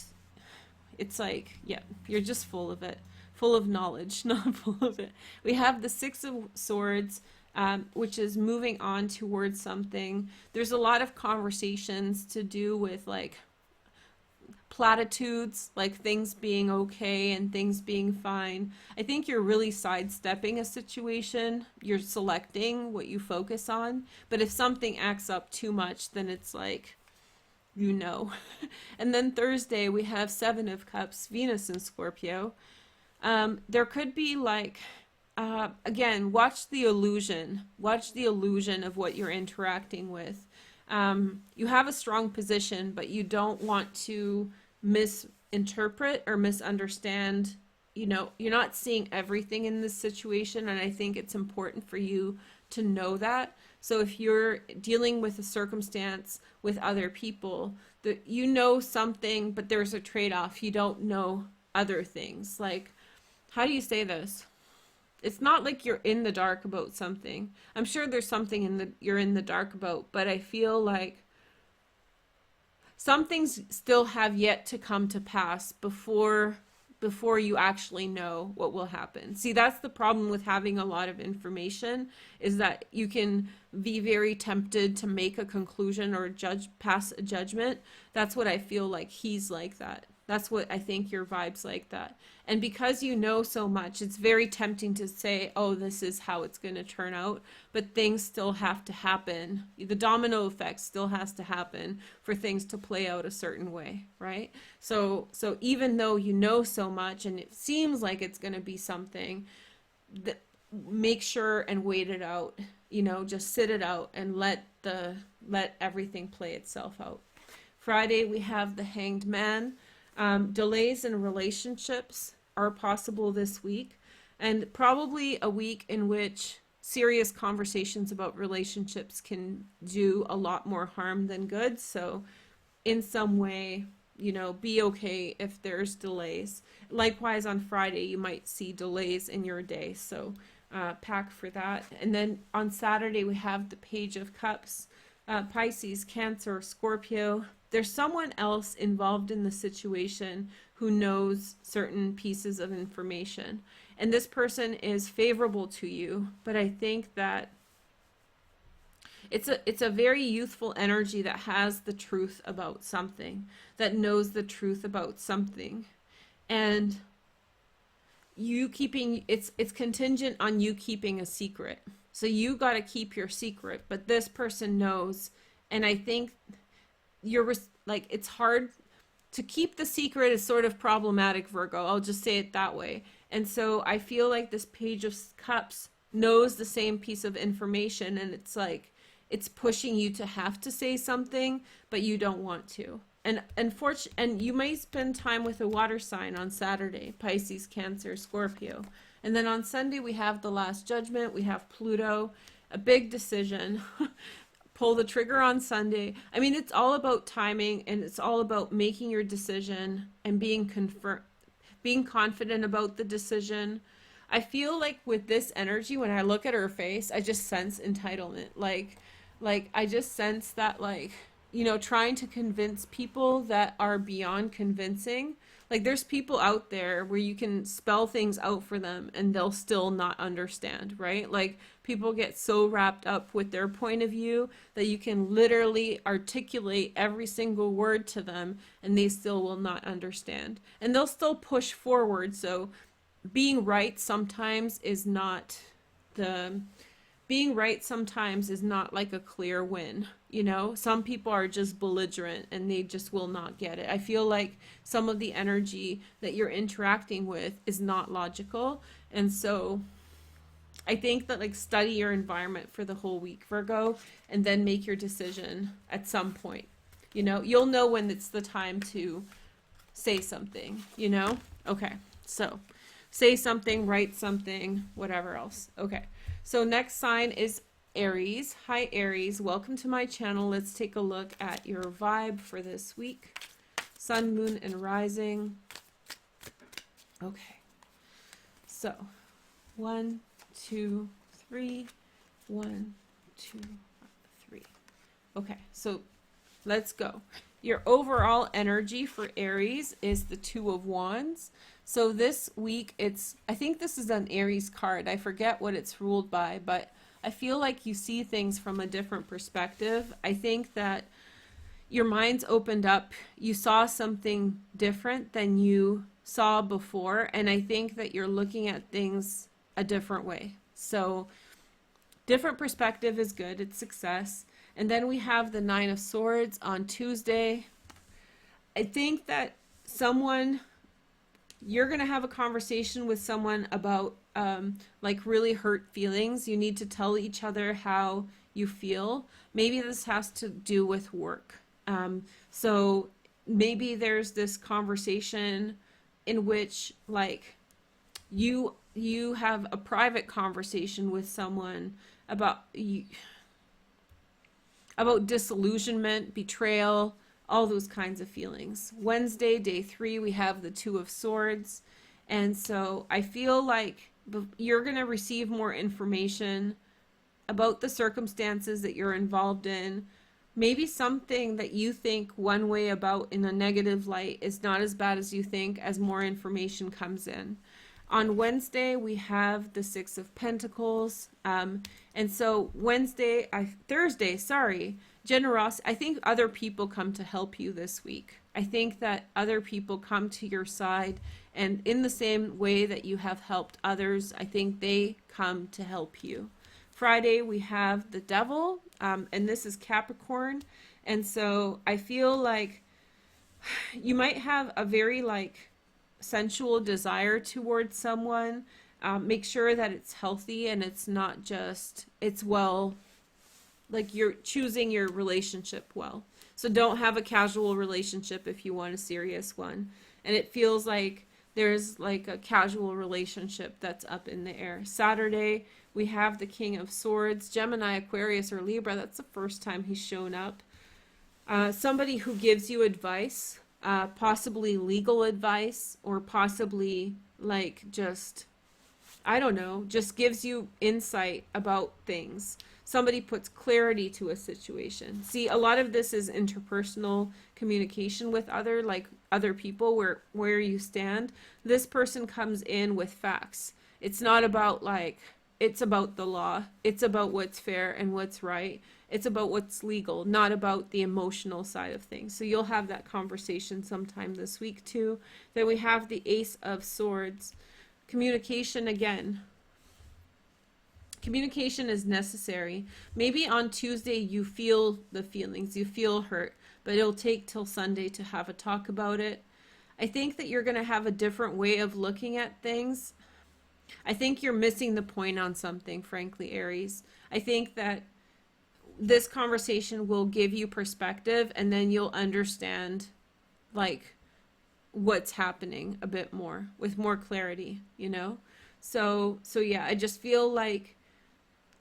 it's like, yeah, you're just full of it. Full of knowledge, not full of it. We have the Six of Swords, which is moving on towards something. There's a lot of conversations to do with like platitudes, like things being okay and things being fine. I think you're really sidestepping a situation. You're selecting what you focus on. But if something acts up too much, then it's like, you know. And then Thursday, we have Seven of Cups, Venus in Scorpio. There could be like, again, watch the illusion of what you're interacting with. You have a strong position, but you don't want to misinterpret or misunderstand. You know, you're not seeing everything in this situation, and I think it's important for you to know that. So if you're dealing with a circumstance with other people, that you know something, but there's a trade-off. You don't know other things. Like, how do you say this? It's not like you're in the dark about something. I'm sure there's something you're in the dark about, but I feel like some things still have yet to come to pass before before you actually know what will happen. See, that's the problem with having a lot of information, is that you can be very tempted to make a conclusion or pass a judgment. That's what I feel like he's like that. That's what I think your vibe's like that. And because you know so much, it's very tempting to say, oh, this is how it's going to turn out. But things still have to happen. The domino effect still has to happen for things to play out a certain way, right? So even though you know so much and it seems like it's going to be something, make sure and wait it out. You know, just sit it out and let everything play itself out. Friday, we have the Hanged Man. Delays in relationships are possible this week, and probably a week in which serious conversations about relationships can do a lot more harm than good. So in some way, you know, be okay if there's delays. Likewise, on Friday, you might see delays in your day. So pack for that. And then on Saturday, we have the Page of Cups, Pisces, Cancer, Scorpio. There's someone else involved in the situation who knows certain pieces of information. And this person is favorable to you, but I think that it's a very youthful energy that has the truth about something, that knows the truth about something. And it's contingent on you keeping a secret. So you got to keep your secret, but this person knows. And I think it's hard to keep the secret is sort of problematic, Virgo. I'll just say it that way. And so I feel like this Page of Cups knows the same piece of information, and it's like it's pushing you to have to say something, but you don't want to. And you may spend time with a water sign on Saturday, Pisces, Cancer, Scorpio. And then on Sunday, we have the Last Judgment. We have Pluto, a big decision. Pull the trigger on Sunday. I mean, it's all about timing, and it's all about making your decision and being confident about the decision. I feel like with this energy, when I look at her face, I just sense entitlement. Like I just sense that, like, you know, trying to convince people that are beyond convincing. Like, there's people out there where you can spell things out for them and they'll still not understand, right? Like, people get so wrapped up with their point of view that you can literally articulate every single word to them and they still will not understand. And they'll still push forward. So being right sometimes is not like a clear win. You know, some people are just belligerent and they just will not get it. I feel like some of the energy that you're interacting with is not logical. And so I think that, like, study your environment for the whole week, Virgo, and then make your decision at some point. You know, you'll know when it's the time to say something, you know? Okay, so say something, write something, whatever else. Okay, so next sign is Aries. Hi, Aries. Welcome to my channel. Let's take a look at your vibe for this week. Sun, moon, and rising. Okay. So, 1, 2, 3. 1, 2, 3. Okay, so let's go. Your overall energy for Aries is the Two of Wands. So this week, I think this is an Aries card. I forget what it's ruled by, but I feel like you see things from a different perspective. I think that your mind's opened up. You saw something different than you saw before. And I think that you're looking at things a different way. So different perspective is good. It's success. And then we have the Nine of Swords on Tuesday. I think that you're going to have a conversation with someone about like really hurt feelings. You need to tell each other how you feel. Maybe this has to do with work. So maybe there's this conversation in which, like, you have a private conversation with someone about disillusionment, betrayal, all those kinds of feelings. Wednesday, day 3, we have the Two of Swords. And so I feel like you're going to receive more information about the circumstances that you're involved in, maybe something that you think one way about in a negative light is not as bad as you think as more information comes in. On Wednesday, we have the Six of Pentacles. And so Thursday, generosity. I think other people come to help you this week. I think that other people come to your side, and in the same way that you have helped others, I think they come to help you. Friday, we have the Devil, and this is Capricorn. And so I feel like you might have a very sensual desire towards someone. Make sure that it's healthy and it's not just, you're choosing your relationship well. So don't have a casual relationship if you want a serious one. And it feels like there's a casual relationship that's up in the air. Saturday, we have the King of Swords, Gemini, Aquarius, or Libra. That's the first time he's shown up. Somebody who gives you advice, possibly legal advice, or possibly just gives you insight about things. Somebody puts clarity to a situation. See, a lot of this is interpersonal communication with other people, where you stand. This person comes in with facts. It's not about it's about the law. It's about what's fair and what's right. It's about what's legal, not about the emotional side of things. So you'll have that conversation sometime this week too. Then we have the Ace of Swords. Communication again. Communication is necessary. Maybe on Tuesday you feel the feelings, you feel hurt, but it'll take till Sunday to have a talk about it. I think that you're going to have a different way of looking at things. I think you're missing the point on something, frankly, Aries. I think that this conversation will give you perspective, and then you'll understand what's happening a bit more with more clarity, So yeah, I just feel like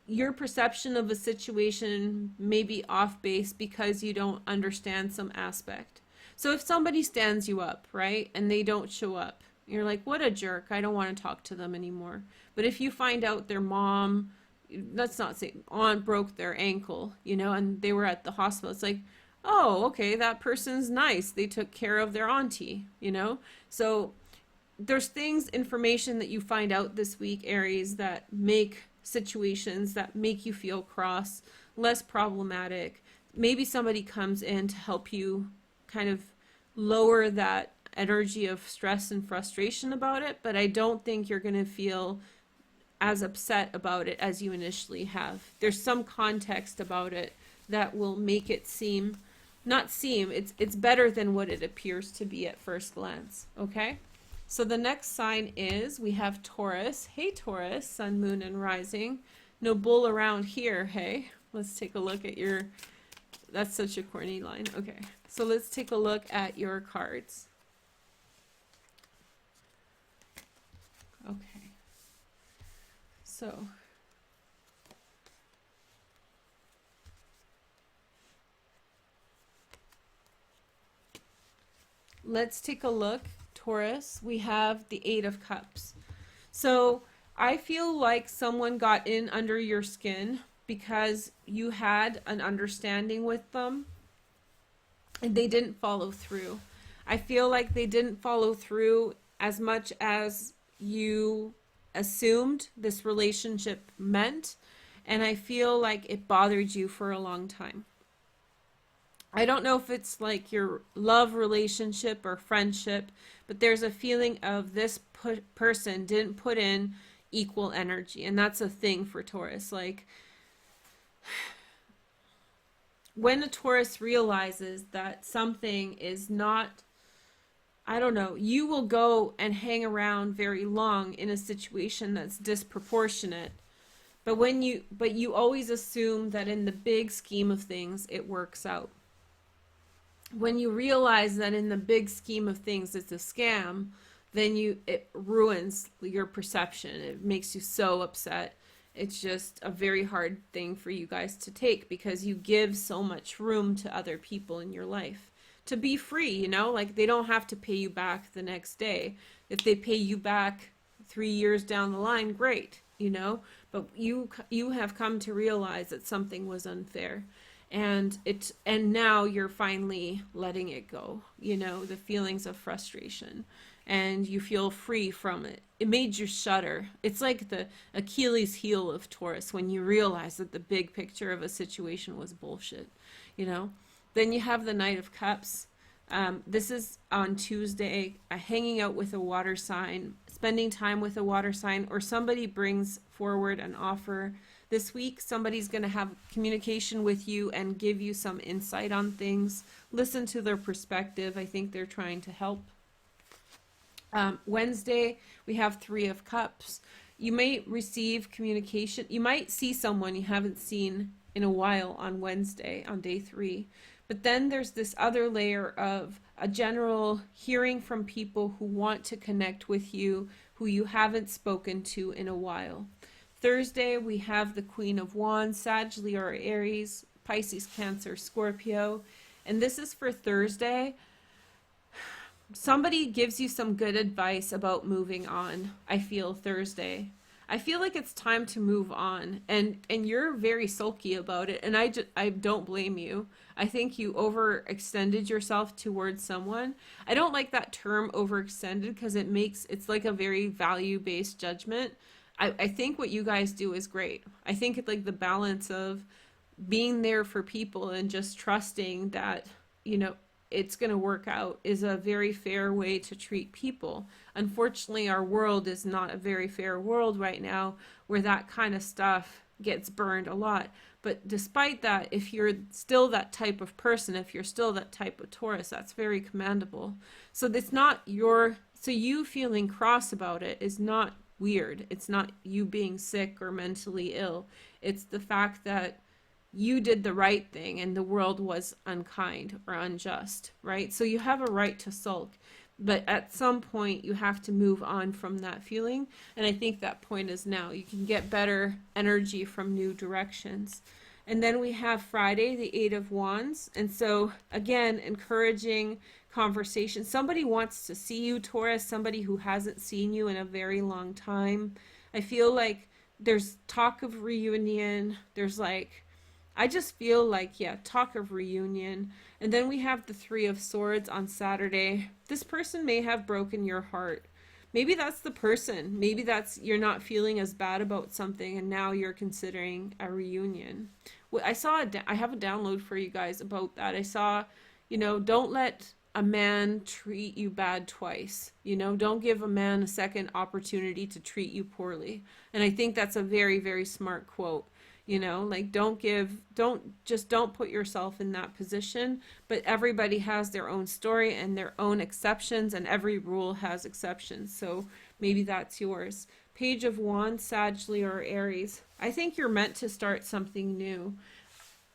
your perception of a situation may be off base because you don't understand some aspect. So if somebody stands you up, right, and they don't show up, you're like, what a jerk, I don't want to talk to them anymore. But if you find out their mom, let's not say aunt, broke their ankle, and they were at the hospital, it's like, oh, okay, that person's nice, they took care of their auntie, So there's information that you find out this week, Aries, that make situations that make you feel cross less problematic. Maybe somebody comes in to help you kind of lower that energy of stress and frustration about it, but I don't think you're going to feel as upset about it as you initially have. There's some context about it that will make it it's better than what it appears to be at first glance. Okay, so the next sign is, we have Taurus. Hey Taurus, sun, moon, and rising. No bull around here. Hey, let's take a look at that's such a corny line. Okay, so let's take a look at your cards. Okay, so let's take a look, Taurus. We have the Eight of Cups. So I feel like someone got in under your skin because you had an understanding with them and they didn't follow through. I feel like they didn't follow through as much as you assumed this relationship meant, and I feel like it bothered you for a long time. I don't know if it's like your love relationship or friendship, but there's a feeling of this person didn't put in equal energy, and that's a thing for Taurus. When a Taurus realizes that something is not, you will go and hang around very long in a situation that's disproportionate. But you always assume that in the big scheme of things, it works out. When you realize that in the big scheme of things, it's a scam, then it ruins your perception. It makes you so upset. It's just a very hard thing for you guys to take because you give so much room to other people in your life to be free, they don't have to pay you back the next day. If they pay you back 3 years down the line, great, but you have come to realize that something was unfair. And now you're finally letting it go, you know, the feelings of frustration, and you feel free from it. It made you shudder. It's like the Achilles heel of Taurus, when you realize that the big picture of a situation was bullshit, you know. Then you have the Knight of Cups. This is on Tuesday, hanging out with a water sign, spending time with a water sign, or somebody brings forward an offer. This week, somebody's going to have communication with you and give you some insight on things. Listen to their perspective. I think they're trying to help. Wednesday, we have Three of Cups. You may receive communication. You might see someone you haven't seen in a while on Wednesday, on day 3. But then there's this other layer of a general hearing from people who want to connect with you, who you haven't spoken to in a while. Thursday, we have the Queen of Wands, Sagittarius or Aries, Pisces, Cancer, Scorpio. And this is for Thursday. Somebody gives you some good advice about moving on, I feel, Thursday. I feel like it's time to move on, and you're very sulky about it, and I don't blame you. I think you overextended yourself towards someone. I don't like that term overextended, because it's like a very value-based judgment. I think what you guys do is great. I think it's like the balance of being there for people and just trusting that, you know, it's going to work out is a very fair way to treat people. Unfortunately, our world is not a very fair world right now, where that kind of stuff gets burned a lot. But despite that, if you're still that type of person, if you're still that type of Taurus, that's very commendable. So it's not so you feeling cross about it is not weird. It's not you being sick or mentally ill. It's the fact that you did the right thing and the world was unkind or unjust, right? So you have a right to sulk, but at some point you have to move on from that feeling. And I think that point is now. You can get better energy from new directions. And then we have Friday, the Eight of Wands. And so again, encouraging conversation. Somebody wants to see you, Taurus, somebody who hasn't seen you in a very long time. I feel like there's talk of reunion. I just feel like, yeah, talk of reunion. And then we have the Three of Swords on Saturday. This person may have broken your heart. Maybe that's the person. Maybe you're not feeling as bad about something and now you're considering a reunion. I have a download for you guys about that. I saw, you know, don't let a man treat you bad twice. You know, don't give a man a second opportunity to treat you poorly. And I think that's a very, very smart quote. You know, like don't put yourself in that position, but everybody has their own story and their own exceptions, and every rule has exceptions. So maybe that's yours. Page of Wands, Sagittarius or Aries. I think you're meant to start something new.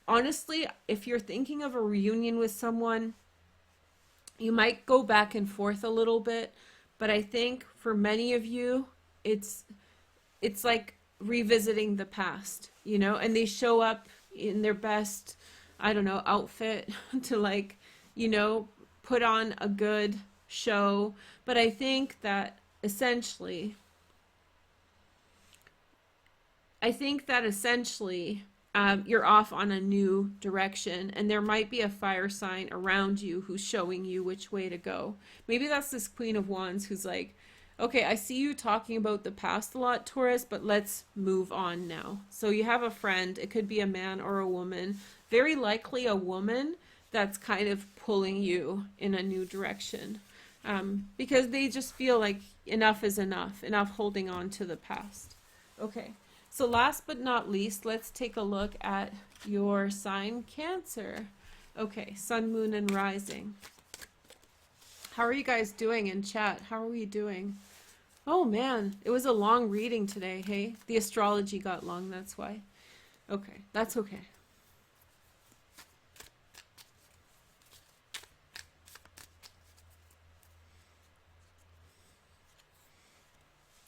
Honestly, if you're thinking of a reunion with someone, you might go back and forth a little bit, but I think for many of you, it's like revisiting the past, you know, and they show up in their best, I don't know, outfit to, like, you know, put on a good show. But I think that essentially you're off on a new direction, and there might be a fire sign around you who's showing you which way to go. Maybe that's this Queen of Wands who's like, okay, I see you talking about the past a lot, Taurus, but let's move on now. So you have a friend, it could be a man or a woman, very likely a woman that's kind of pulling you in a new direction, because they just feel like enough is enough holding on to the past. Okay, so last but not least, let's take a look at your sign, Cancer. Okay, Sun, Moon, and Rising. How are you guys doing in chat? How are we doing? Oh man, it was a long reading today, hey? The astrology got long, that's why. Okay, that's okay.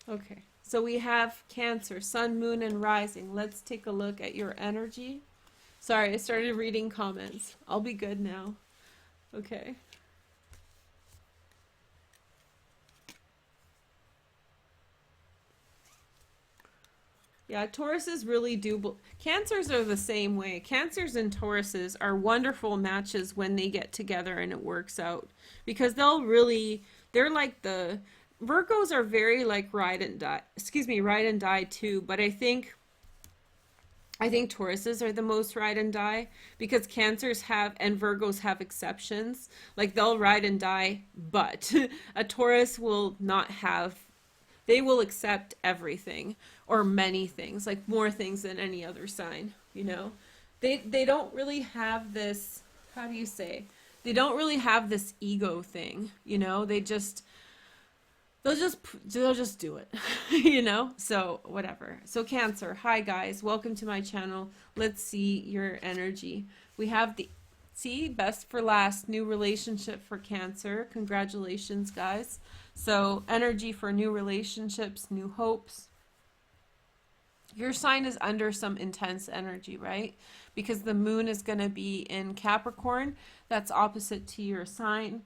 Okay, so we have Cancer, Sun, Moon, and Rising. Let's take a look at your energy. Sorry, I started reading comments. I'll be good now. Okay. Yeah, Tauruses really do. Cancers are the same way. Cancers and Tauruses are wonderful matches when they get together and it works out. Because they're like Virgos are very like ride and die. Excuse me, ride and die too. But I think Tauruses are the most ride and die because Cancers have and Virgos have exceptions. Like they'll ride and die, but a Taurus will not have, they will accept everything or many things, like more things than any other sign, you know? They don't really have this, how do you say? They don't really have this ego thing, you know? They'll just do it, you know? So whatever. So Cancer, hi guys, welcome to my channel. Let's see your energy. We have best for last, new relationship for Cancer. Congratulations, guys. So energy for new relationships, new hopes. Your sign is under some intense energy, right? Because the moon is going to be in Capricorn. That's opposite to your sign.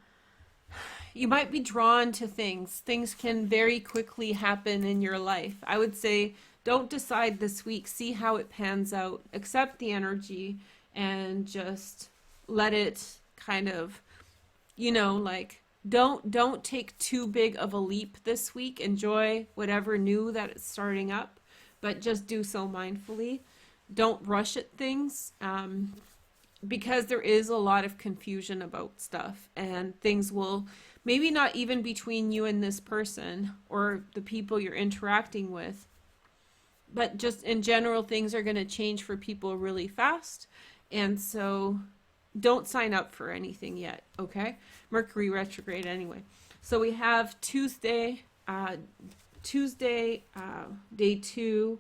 You might be drawn to things. Things can very quickly happen in your life. I would say don't decide this week. See how it pans out. Accept the energy and just let it kind of, like don't take too big of a leap this week. Enjoy whatever new that it's starting up, but just do so mindfully. Don't rush at things. Because there is a lot of confusion about stuff and things will maybe not even between you and this person or the people you're interacting with, but just in general, things are going to change for people really fast. And so don't sign up for anything yet. Okay. Mercury retrograde anyway. So we have Tuesday, day 2.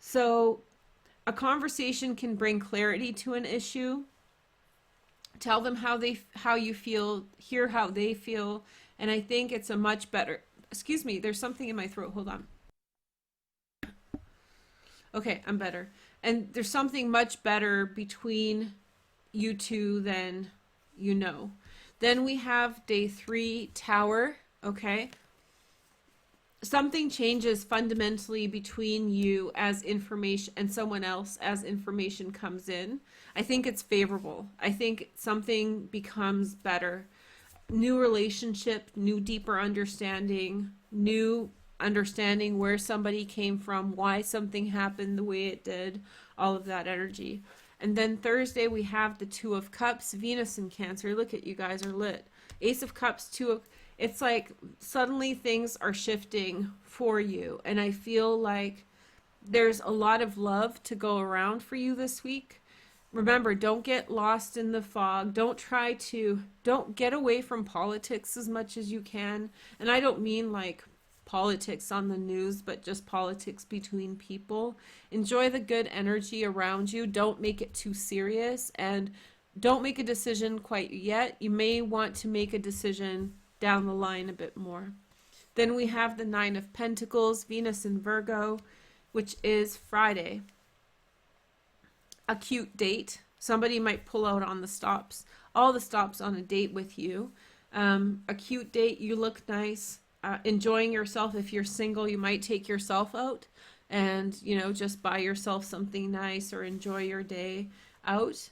So a conversation can bring clarity to an issue. Tell them how you feel, hear how they feel, and I think it's a much better. Excuse me, there's something in my throat. Hold on. Okay, I'm better. And there's something much better between you two than you know. Then we have day 3, Tower, okay? Something changes fundamentally between you as information and someone else as information comes in. I think it's favorable. I think something becomes better. New relationship, new deeper understanding, new understanding where somebody came from, why something happened the way it did, all of that energy. And then Thursday we have the 2 of Cups, Venus in Cancer. Look at you guys are lit. Ace of Cups, 2 of, it's like suddenly things are shifting for you. And I feel like there's a lot of love to go around for you this week. Remember, don't get lost in the fog. Don't get away from politics as much as you can. And I don't mean like politics on the news, but just politics between people. Enjoy the good energy around you. Don't make it too serious and don't make a decision quite yet. You may want to make a decision down the line a bit more. Then we have the 9 of Pentacles, Venus in Virgo, which is Friday. A cute date. Somebody might pull out on the stops, all the stops on a date with you. A cute date, you look nice, enjoying yourself. If you're single, you might take yourself out and, just buy yourself something nice or enjoy your day out.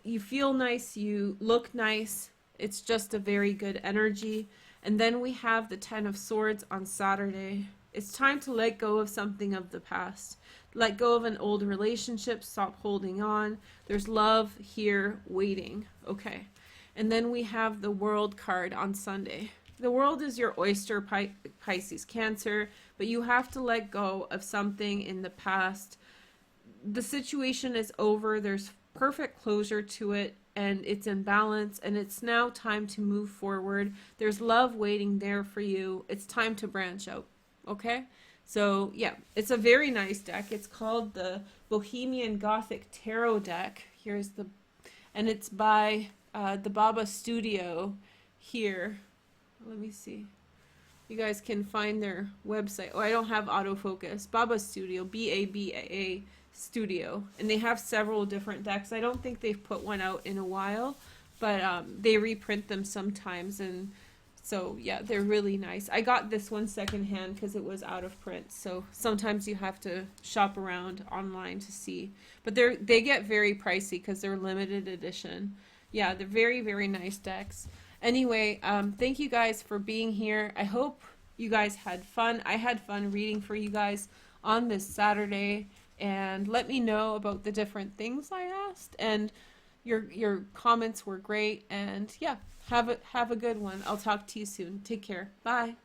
You feel nice, you look nice. It's just a very good energy. And then we have the 10 of Swords on Saturday. It's time to let go of something of the past. Let go of an old relationship. Stop holding on. There's love here waiting. Okay. And then we have the World card on Sunday. The World is your oyster, Pisces, Cancer, but you have to let go of something in the past. The situation is over. There's perfect closure to it. And it's in balance, and it's now time to move forward. There's love waiting there for you. It's time to branch out, okay? So, yeah, it's a very nice deck. It's called the Bohemian Gothic Tarot deck. And it's by the Baba Studio here. Let me see. You guys can find their website. Oh, I don't have autofocus. Baba Studio, BABA Studio, and they have several different decks. I don't think they've put one out in a while, but they reprint them sometimes, and So yeah, they're really nice. I got this one secondhand because it was out of print. So sometimes you have to shop around online to see. But they get very pricey because they're limited edition. Yeah, they're very, very nice decks. Anyway, thank you guys for being here. I hope you guys had fun. I had fun reading for you guys on this Saturday. And let me know about the different things I asked. And your comments were great. And yeah, have a good one. I'll talk to you soon. Take care. Bye.